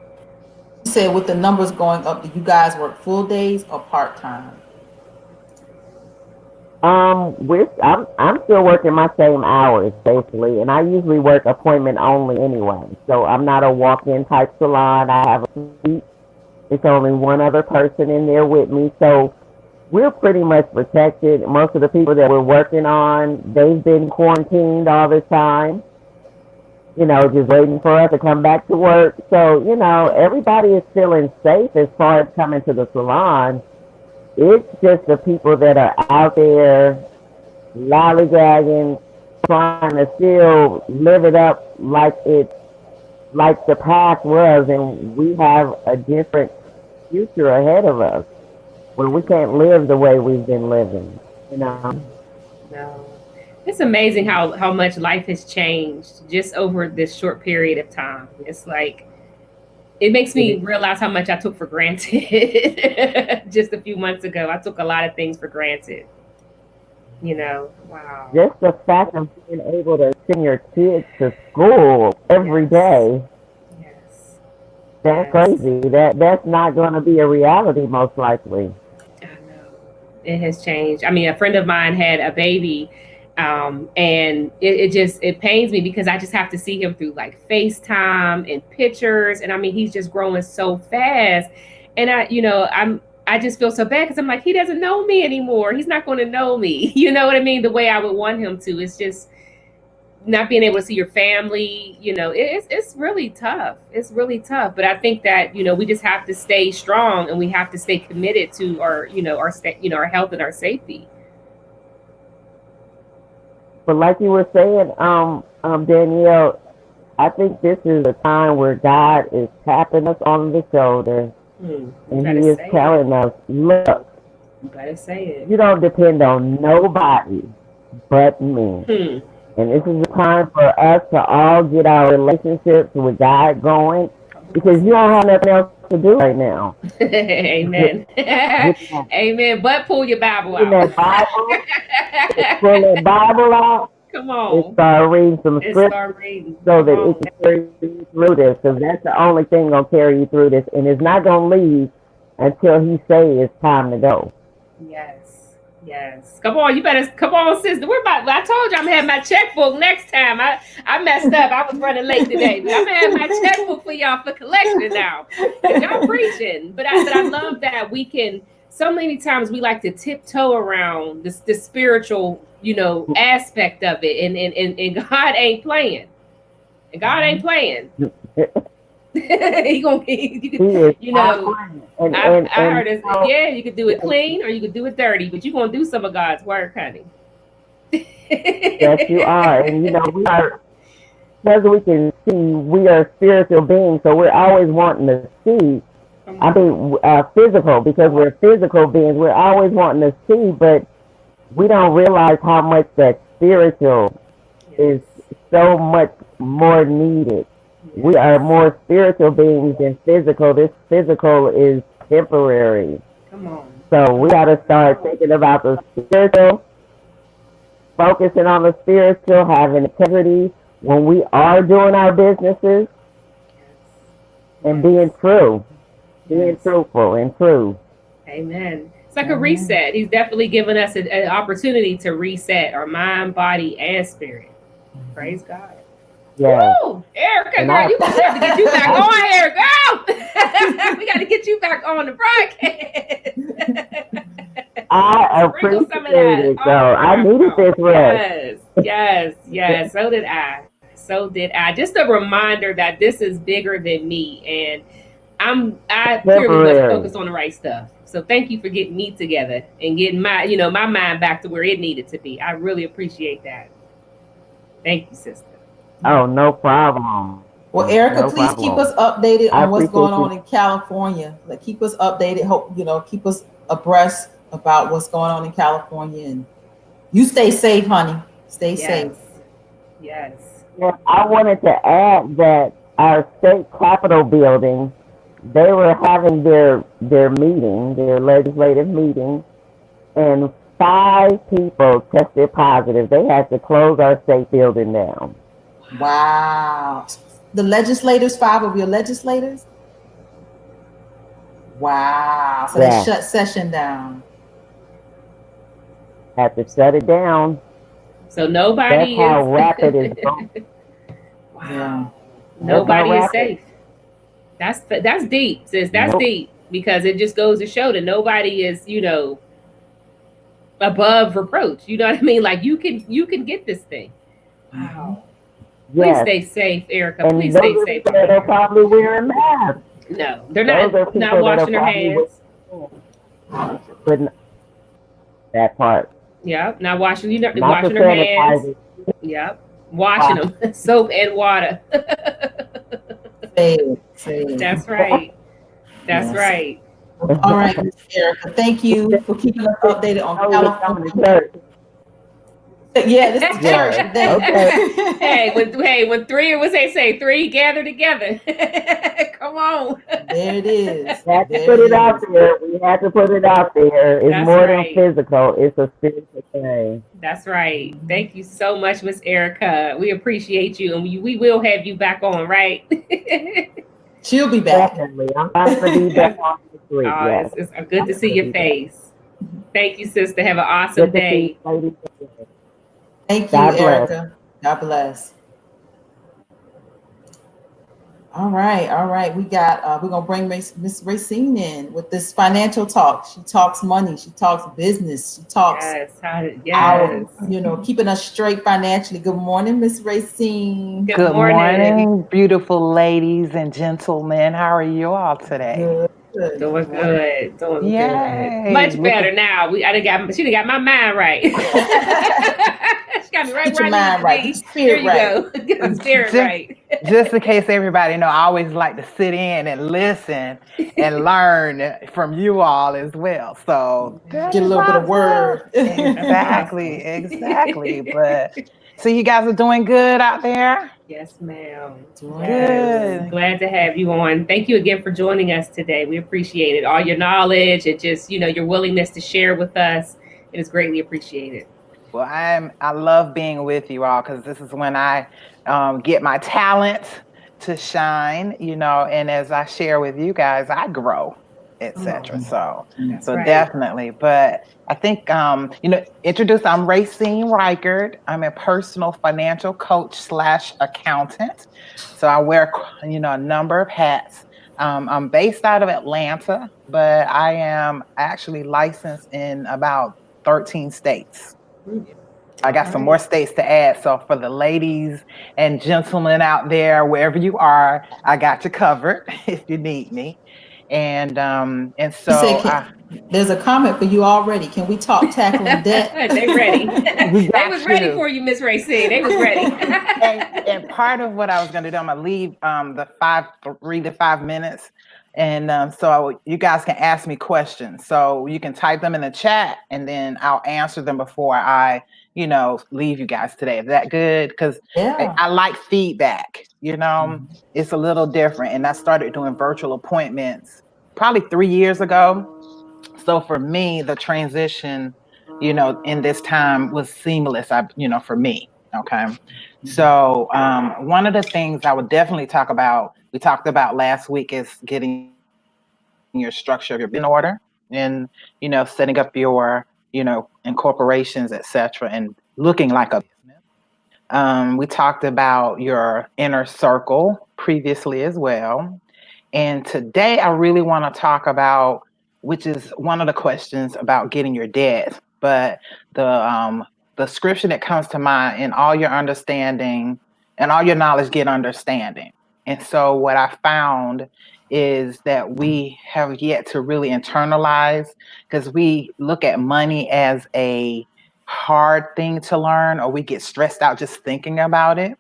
You said with the numbers going up, do you guys work full days or part time? I'm still working my same hours basically, and I usually work appointment only anyway. So I'm not a walk-in type salon. I have a suite. It's only one other person in there with me, so we're pretty much protected. Most of the people that we're working on, they've been quarantined all this time. Just waiting for us to come back to work. So everybody is feeling safe as far as coming to the salon. It's just the people that are out there lollygagging, trying to still live it up like the past was, and we have a different future ahead of us where we can't live the way we've been living. You know, No. It's amazing how much life has changed just over this short period of time. It's like it makes me it, realize how much I took for granted just a few months ago. I took a lot of things for granted. Wow. just the fact of being able to send your kids to school every Yes. day, Yes. that's Yes. crazy. That's not going to be a reality most likely. I know. It has changed. I mean, a friend of mine had a baby, and it pains me because I just have to see him through like FaceTime and pictures, and I mean he's just growing so fast, and I just feel so bad because I'm like he doesn't know me anymore. He's not going to know me. You know what I mean? The way I would want him to. It's just not being able to see your family, it's really tough. It's really tough. But I think that, we just have to stay strong and we have to stay committed to our health and our safety. But like you were saying, Danielle, I think this is a time where God is tapping us on the shoulder You and better He is say it. telling us, look, You better say it. you don't depend on nobody but me. Hmm. And this is the time for us to all get our relationships with God going Come on, because you sis. don't have nothing else to do right now. Get, Amen. get that, Amen. But pull your Bible in out. that Bible, pull that Bible out Come and on. start reading some And scripture start reading. so Come that it on. can carry you through this because that's the only thing going to carry you through this. And it's not going to leave until He say it's time to go. Yes. Yes. Come on, you better come on, sister. I told you I'm gonna have my checkbook next time. I messed up. I was running late today, but I'm gonna have my checkbook for y'all for collection now. Cause y'all preaching. But I love that we can so many times we like to tiptoe around the spiritual, aspect of it. And God ain't playing. And God ain't playing. He gonna you He could is you not know playing. And, I and, I and, heard it. Yeah, you could do it clean or you could do it dirty, but you're gonna do some of God's work, honey. yes, you are. And, we are, because we can see, we are spiritual beings, so we're always wanting to see. Come I on. mean, physical, because we're physical beings. We're always wanting to see, but we don't realize how much that spiritual is Yes. so much more needed. We are Yes. more spiritual beings than physical. This physical is temporary. Come on. So we Come got to on. start thinking about the spiritual, focusing on the spiritual, having integrity when we are doing our businesses, and Yes. being true, being Yes. truthful and true. Amen. It's like a Amen. reset. He's definitely given us an opportunity to reset our mind, body, and spirit. Praise God. Yes. Woo! Erica, And girl, I, we have to get you back I, on here, girl. We got to get you back on the broadcast. I Sprinkle some of appreciate that it, all though. I needed around. this rest. Yes, yes, yes. So did I. So did I. Just a reminder that this is bigger than me, and I clearly wasn't Temporary. focused on the right stuff. So thank you for getting me together and getting my mind back to where it needed to be. I really appreciate that. Thank you, sister. Oh, no problem. Well, No Erica, please problem. keep us updated I on what's appreciate going you. on in California. Like, keep us updated. Hope keep us abreast about what's going on in California, and you stay safe, honey. Stay safe. Yes, yes. Yeah, I wanted to add that our state capitol building, they were having their meeting, their legislative meeting, and 5 people tested positive. They had to close our state building down. Wow. The legislators, 5 of your legislators? Wow. So they Yeah, shut session down. have to shut it down. So That's nobody how is. rapid it's going. Yeah. Wow. That's how Nobody is rapid. safe. That's deep, sis. That's Nope. deep because it just goes to show that nobody is, above reproach. You know what I mean? Like you can get this thing. Mm-hmm. Wow. Please Yes. stay safe, Erica. And Please those stay are safe people on that are there. probably wearing masks. No, they're Those are not people that are washing their probably hands. putting that part. Yep, not washing. Not the Washing their hands. sanitizer. Yep, washing them, soap and water. Save. That's right. That's Yes. right. All right, Miss Erica. Thank you for keeping us updated on Oh, you're coming to California. church. Yeah, this is church Yes. today. Okay. When three, what's they say? Three gather together. Come on. There it is. We had to There put it it out is. there. We had to put it out there. It's That's more than right. physical. It's a spiritual thing. That's right. Mhm. Thank you so much, Miss Erica. We appreciate you, and we will have you back on, right? She'll be back. Definitely. I'm trying to be back on this week. Oh, Yes. it's good to I'm see going to your be back. face. Thank you, sister. Have an awesome Good to see you, day. ladies. Again. Thank you, God bless. Erica. God bless. All right, all right. We're gonna bring Miss Racine in with this financial talk. She talks money, she talks business, she talks Yes. our, Yes. keeping us straight financially. Good morning, Miss Racine. Good Good morning. morning, beautiful ladies and gentlemen. How are you all today? Good. Good Doing morning. good. Doing good. Yay! Much Looking. better now. She done got my mind right. She got me right Get where your I needed mind to right, get be. your There spirit you right. go. Get my spirit Just, right. just in case everybody know, I always like to sit in and listen and learn from you all as well. So Get a that's little bit of awesome. word. That's Exactly, awesome. exactly. But so you guys are doing good out there? Yes, ma'am. Doing Yes. good. Good. Glad to have you on. Thank you again for joining us today. We appreciate it. All your knowledge and just, your willingness to share with us. It is greatly appreciated. Well, I love being with you all because this is when I get my talent to shine, and as I share with you guys, I grow, Oh, etc. So, that's so right. definitely. But I think introduce. I'm Racine Reichert. I'm a personal financial coach / accountant. So I wear a number of hats. I'm based out of Atlanta, but I am actually licensed in about 13 states. I All got some right. more states to add. So for the ladies and gentlemen out there, wherever you are, I got you covered if you need me. And He said, so there's a comment for you already. Can we talk tackling debt? They ready. we They got was ready you. for you, Miss Racine. They was ready. And part of what I was going to do, I'm going to leave the 3 to 5 minutes. And so you guys can ask me questions. So you can type them in the chat and then I'll answer them before I, leave you guys today. Is that good? Because Yeah. I like feedback, Mhm. it's a little different. And I started doing virtual appointments probably 3 years ago. So for me, the transition, in this time was seamless, for me. Okay. So one of the things I would definitely talk about, we talked about last week, is getting your structure of your business in order and, setting up your, incorporations, etc., and looking like a business. We talked about your inner circle previously as well. And today I really want to talk about, which is one of the questions about getting your debt, but the scripture that comes to mind: in all your understanding and all your knowledge, get understanding. And so what I found is that we have yet to really internalize, because we look at money as a hard thing to learn, or we get stressed out just thinking about it.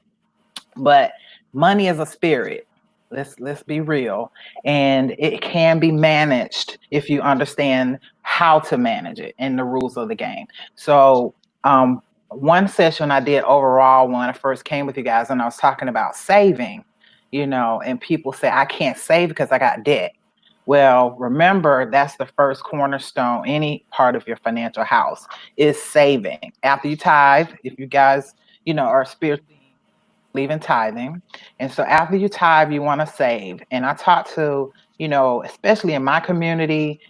But money is a spirit. Let's be real, and it can be managed if you understand how to manage it and the rules of the game. So one session I did overall when I first came with you guys, and I was talking about saving, and people say I can't save because I got debt. Well, remember, that's the first cornerstone, any part of your financial house, is saving. After you tithe, if you guys, are spiritually believe in tithing. And so after you tithe, you want to save. And I talk to, especially in my community,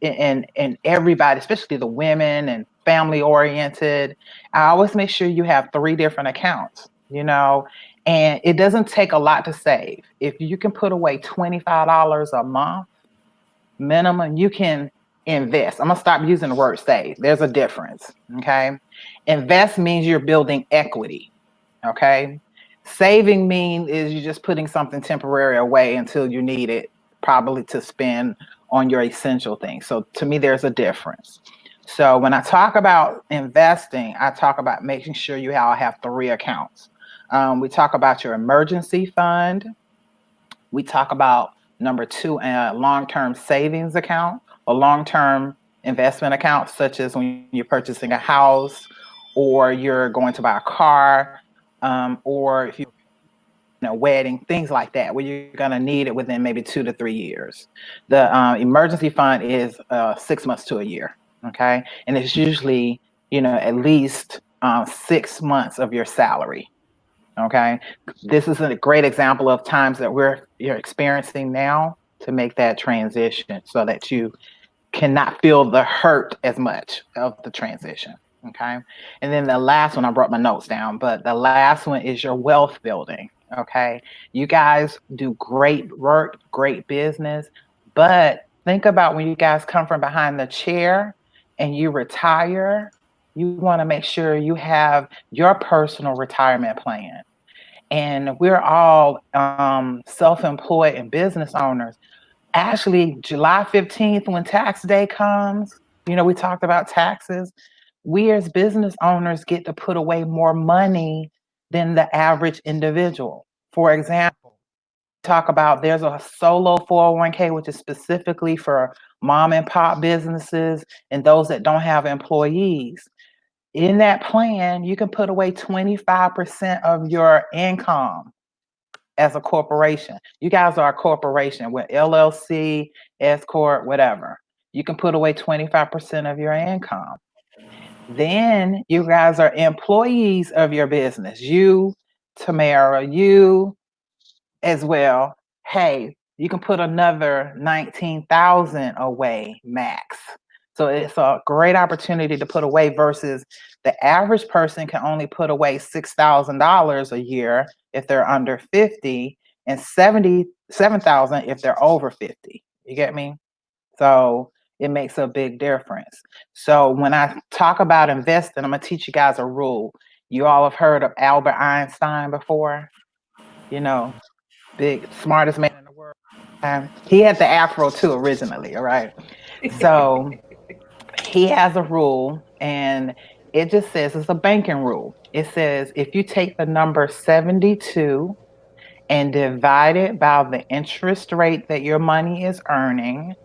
and everybody, especially the women and family oriented. I always make sure you have three different accounts. And it doesn't take a lot to save. If you can put away $25 a month minimum, you can invest. I'm gonna stop using the word save. There's a difference. Okay. Invest means you're building equity. Okay. Saving mean is you're just putting something temporary away until you need it, probably to spend on your essential things. So to me, there's a difference. So when I talk about investing, I talk about making sure you all have three accounts. We talk about your emergency fund. We talk about number two, a long-term savings account or long-term investment account, such as when you're purchasing a house or you're going to buy a car, or if you're wedding, things like that, where you're going to need it within maybe 2 to 3 years. The emergency fund is 6 months to a year. Okay. And it's usually, at least 6 months of your salary. Okay. This is a great example of times that you're experiencing now to make that transition so that you cannot feel the hurt as much of the transition. Okay. And then the last one, I brought my notes down, but the last one is your wealth building. Okay. You guys do great work, great business, but think about when you guys come from behind the chair and you retire, you want to make sure you have your personal retirement plan. And we're all self-employed and business owners. Actually, July 15th, when tax day comes, we talked about taxes. We as business owners get to put away more money than the average individual. For example, talk about there's a solo 401k, which is specifically for mom and pop businesses and those that don't have employees. In that plan, you can put away 25% of your income as a corporation. You guys are a corporation with LLC, S Corp, whatever. You can put away 25% of your income. Then you guys are employees of your business. You, Tamara, you as well. Hey, you can put another 19,000 away max. So it's a great opportunity to put away versus the average person can only put away $6,000 a year if they're under 50 and 77,000 if they're over 50. You get me? So it makes a big difference. So when I talk about investing, I'm gonna teach you guys a rule. You all have heard of Albert Einstein before? You know, big smartest man in the world. He had the afro too originally, all right? So he has a rule, and it just says it's a banking rule. It says if you take the number 72 and divide it by the interest rate that your money is earning,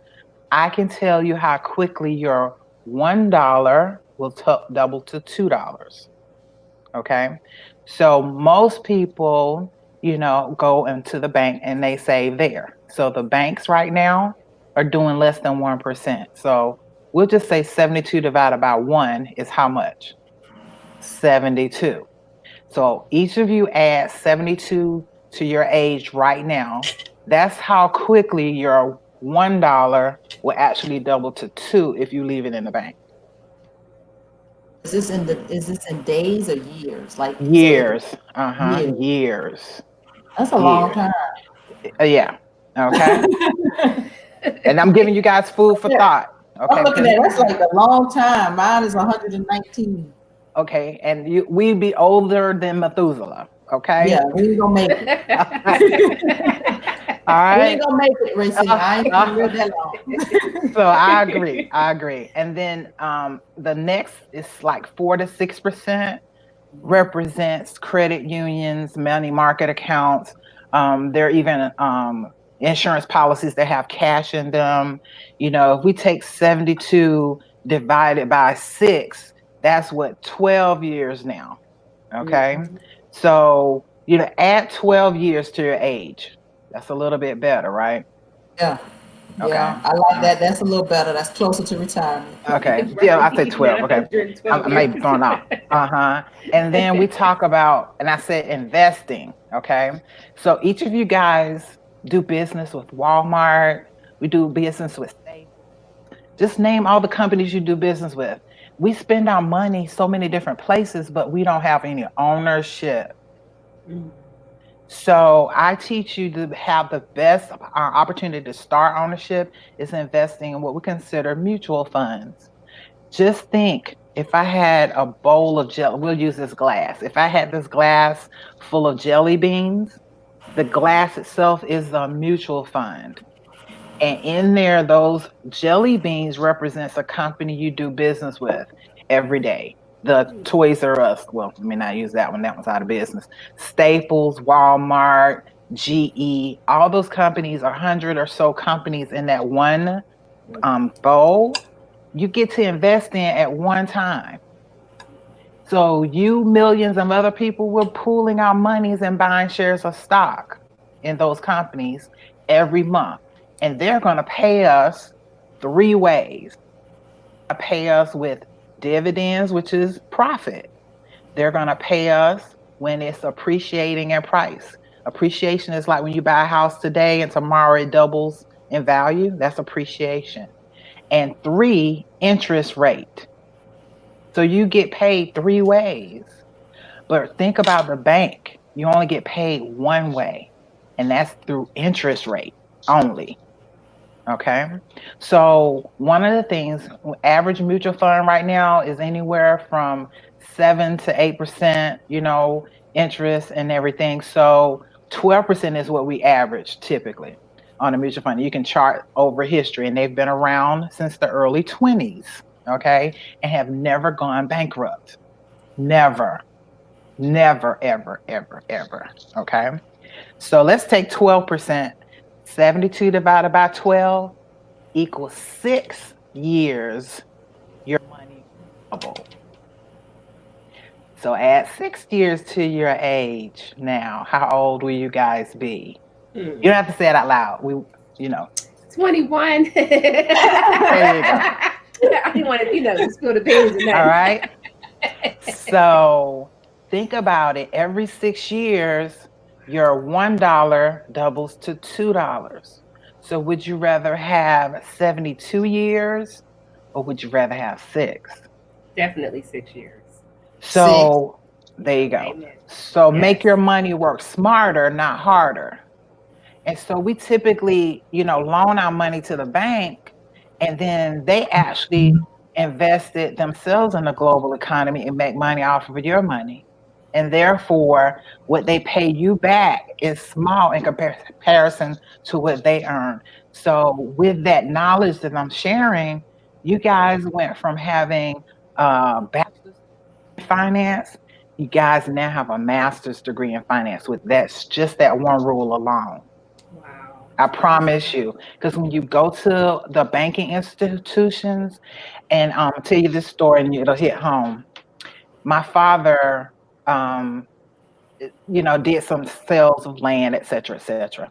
I can tell you how quickly your $1 will double to $2. Okay. So most people, go into the bank and they save there. So the banks right now are doing less than 1%. So we'll just say 72 divided by 1 is how much? 72. So each of you add 72 to your age right now. That's how quickly your $1 will actually double to 2 if you leave it in the bank. Is this in days or years? Like Years. years. Years. That's a long time. Yeah. Okay. And I'm giving you guys food for thought. Okay. I'm looking at that's like a long time. Mine is 119. Okay. And we'd be older than Methuselah. Okay. Yeah, we ain't gonna make it. All right. We ain't gonna make it, Racy. I ain't gonna live that long. So I agree. And then the next is like 4 to 6% represents credit unions, money market accounts. There are even insurance policies that have cash in them. If we take 72 divided by 6, that's what, 12 years now. Okay. Mm-hmm. So, add 12 years to your age. That's a little bit better, right? Yeah. Okay. Yeah, I like that. That's a little better. That's closer to retirement. Okay. Yeah, I say Right. 12. Okay. I 112 may be years. thrown off. Uh-huh. And then we talk about, and I said investing. Okay. So each of you guys do business with Walmart. We do business with Staples. Just name all the companies you do business with. We spend our money so many different places, but we don't have any ownership. Mm. So I teach you to have the best opportunity to start ownership is investing in what we consider mutual funds. Just think if I had a bowl of jelly, we'll use this glass. If I had this glass full of jelly beans, the glass itself is a mutual fund. And in there, those jelly beans represents a company you do business with every day. The Toys R Us, well, let me not use that one. That one's out of business. Staples, Walmart, GE, all those companies, 100 or so companies in that one bowl, you get to invest in at one time. So you, millions of other people, we're pooling our monies and buying shares of stock in those companies every month. And they're going to pay us three ways. They're gonna pay us with dividends, which is profit. They're going to pay us when it's appreciating in price. Appreciation is like when you buy a house today and tomorrow it doubles in value. That's appreciation. And three, interest rate. So you get paid three ways. But think about the bank. You only get paid one way, and that's through interest rate only. Okay. So one of the things, average mutual fund right now is anywhere from 7 to 8%, interest and everything. So 12% is what we average typically on a mutual fund. You can chart over history, and they've been around since the early 20s, okay, and have never gone bankrupt. Never, never, ever, ever, ever. Okay. So let's take 12%. 72 divided by 12 equals 6 years, your money double. So add 6 years to your age now. How old will you guys be? You don't have to say it out loud. 21. There you go. I didn't want to, spill the beans and All that. right. So think about it. Every 6 years, your $1 doubles to $2. So would you rather have 72 years or would you rather have six? Definitely 6 years. Six. So there you go. Amen. So Yes. make your money work smarter, not harder. And so we typically, loan our money to the bank, and then they actually invest it themselves in the global economy and make money off of your money. And therefore, what they pay you back is small in comparison to what they earn. So, with that knowledge that I'm sharing, you guys went from having a bachelor's in finance, you guys now have a master's degree in finance with that's just that one rule alone. Wow. I promise you, because when you go to the banking institutions, and I'll tell you this story and it'll hit home. My father, um, did some sales of land, et cetera, et cetera.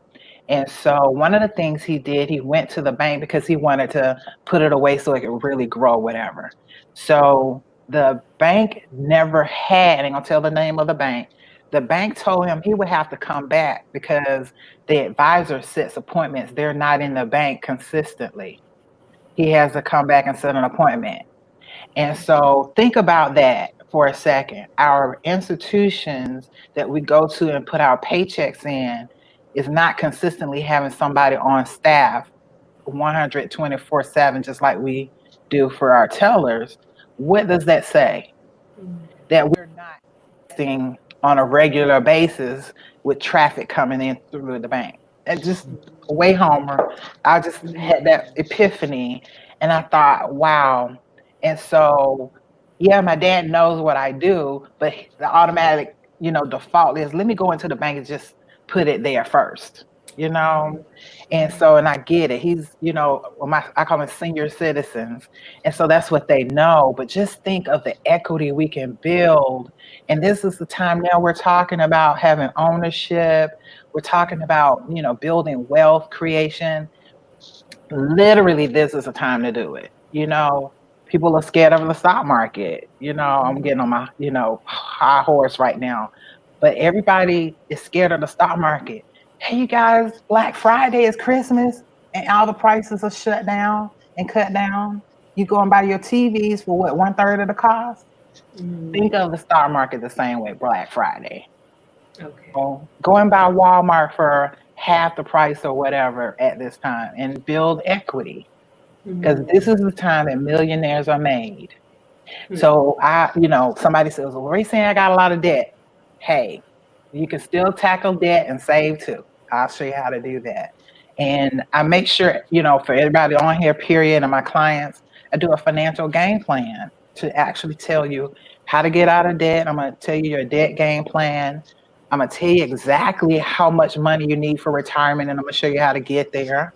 And so one of the things he did, he went to the bank because he wanted to put it away so it could really grow, whatever. So the bank never had, I ain't gonna tell the name of the bank. The bank told him he would have to come back because the advisor sets appointments. They're not in the bank consistently. He has to come back and set an appointment. And so think about that for a second. Our institutions that we go to and put our paychecks in is not consistently having somebody on staff 124/7, just like we do for our tellers. What does that say? That we're not investing on a regular basis with traffic coming in through the bank. And just way homer. I just had that epiphany and I thought, wow. And so, yeah, my dad knows what I do, but the automatic, default is let me go into the bank and just put it there first, you know? And so, and I get it. He's, I call them senior citizens. And so that's what they know. But just think of the equity we can build. And this is the time now we're talking about having ownership. We're talking about, building wealth creation. literally this is a time to do it. People are scared of the stock market. I'm getting on my, high horse right now. But everybody is scared of the stock market. Hey, you guys, Black Friday is Christmas and all the prices are shut down and cut down. You go and buy your TVs for what, 1/3 of the cost? Think of the stock market the same way, Black Friday. Okay. Go and buy Walmart for half the price or whatever at this time and build equity, because this is the time that millionaires are made. So somebody says, well, Ray saying I got a lot of debt. Hey, you can still tackle debt and save too. I'll show you how to do that. And I make sure, for everybody on here, period, and my clients, I do a financial game plan to actually tell you how to get out of debt. I'm going to tell you your debt game plan. I'm going to tell you exactly how much money you need for retirement, and I'm going to show you how to get there.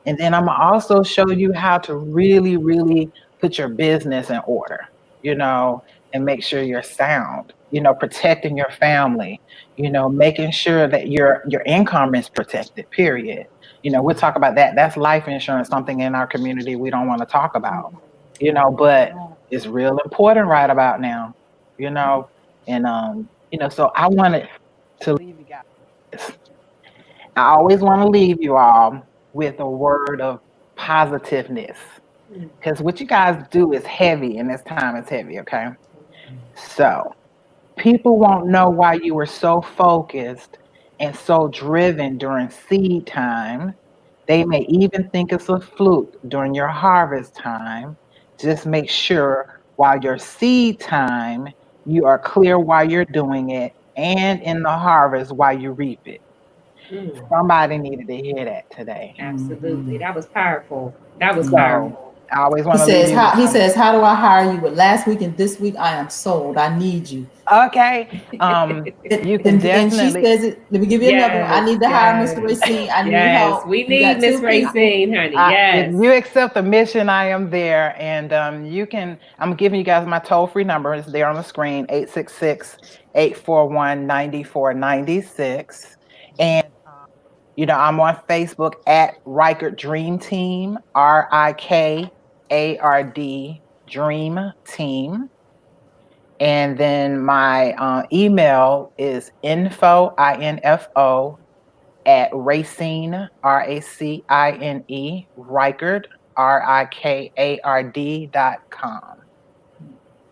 And then I'm going to also show you how to really, really put your business in order, and make sure you're sound, protecting your family, making sure that your income is protected, period. We'll talk about that. That's life insurance, something in our community we don't want to talk about, but it's real important right about now, and so I wanted to leave you guys with this. I always want to leave you all with a word of positiveness, because what you guys do is heavy, and this time is heavy, okay? So people won't know why you were so focused and so driven during seed time. They may even think it's a fluke during your harvest time. Just make sure while your seed time, you are clear why you're doing it, and in the harvest why you reap it. Somebody needed to hear that today. Absolutely. That was powerful. That was So powerful. I always He want to leave says, you with he says, how do I hire you? With last week and this week, I am sold. I need you. Okay. You can And she definitely. says it. Let me give you another one. I need to hire Mr. Racine. I need Yes. help. We You need got Miss two people. Racine, honey. If Yes. you accept the mission, I am there. And you can, I'm giving you guys my toll-free number. It's there on the screen, 866-841-9496. And, I'm on Facebook at Riker Dream Team, RIKARD Dream Team. And then my email is info at Racine, RACINE, Rikard, RIKARD.com.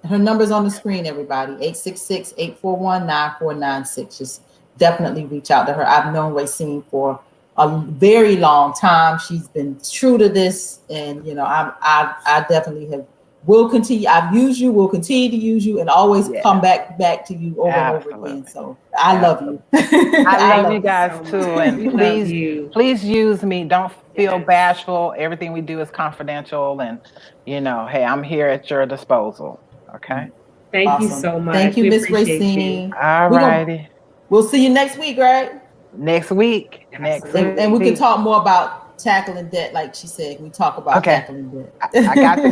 Her number's on the screen, everybody. 866-841-9496. Just definitely reach out to her. I've known Racine for a very long time. She's been true to this, and I definitely will continue. I've used you, will continue to use you, and always come back to you over and over again. So I love you. I love you guys so too, much. and We love you. please use me. Don't feel bashful. Everything we do is confidential, and hey, I'm here at your disposal. Okay. Thank you so much. Thank you, We Miss appreciate Racine. you. All righty. We'll see you next week, right? Next week. And we can talk more about tackling debt, like she said. We talk about tackling debt. I got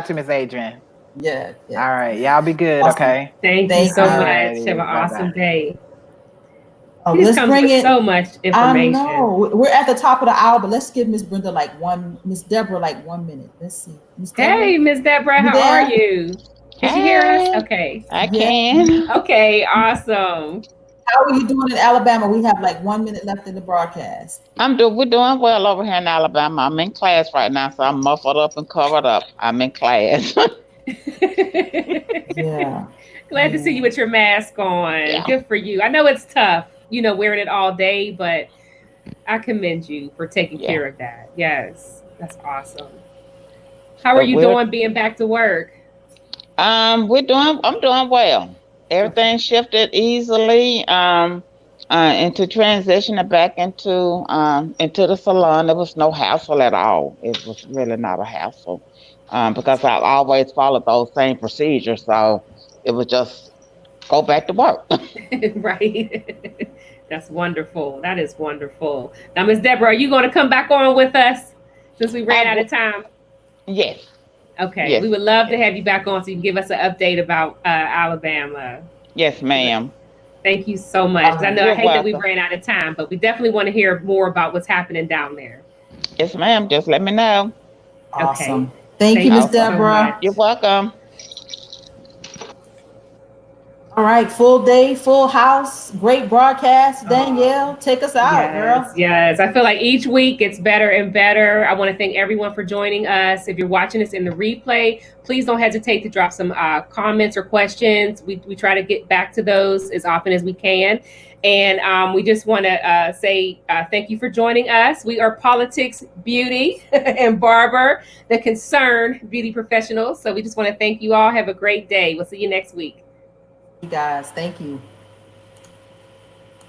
you, Miss Adrian. Yeah. All right. Y'all be good, Awesome. okay? Thank you so much. Alrighty. Have an awesome day. Oh, He just let's comes bring with it. so much information. I know. We're at the top of the hour, but let's give Miss Brenda Miss Deborah 1 minute. Let's see. Hey, Miss Deborah, how are you? Can she hear us? Okay. I can. Okay, awesome. How are you doing in Alabama? We have 1 minute left in the broadcast. We're doing well over here in Alabama. I'm in class right now, so I'm muffled up and covered up. I'm in class. Yeah. Glad to see you with your mask on. Yeah. Good for you. I know it's tough, wearing it all day, but I commend you for taking care of that. Yes, that's awesome. How are you doing being back to work? I'm doing well. Everything shifted easily into transitioning back into the salon. There was no hassle at all. It was really not a hassle because I've always followed those same procedures. So it was just go back to work. Right. That's wonderful. That is wonderful. Now, Ms. Deborah, are you going to come back on with us since we ran out of time? Yes. Okay. Yes. We would love to have you back on so you can give us an update about Alabama. Yes, ma'am. Thank you so much. I know You're I hate that we welcome. ran out of time, but we definitely want to hear more about what's happening down there. Yes, ma'am. Just let me know. Awesome. Okay. Thank you, Thank Miss you so Deborah. You're much. welcome. All right, full day, full house, great broadcast. Danielle, take us out, Yes, girl. yes. I feel like each week gets better and better. I want to thank everyone for joining us. If you're watching us in the replay, please don't hesitate to drop some comments or questions. We try to get back to those as often as we can. And we just want to say thank you for joining us. We are Politics, Beauty, and Barber, the Concerned Beauty Professionals. So we just want to thank you all. Have a great day. We'll see you next week. You guys, thank you.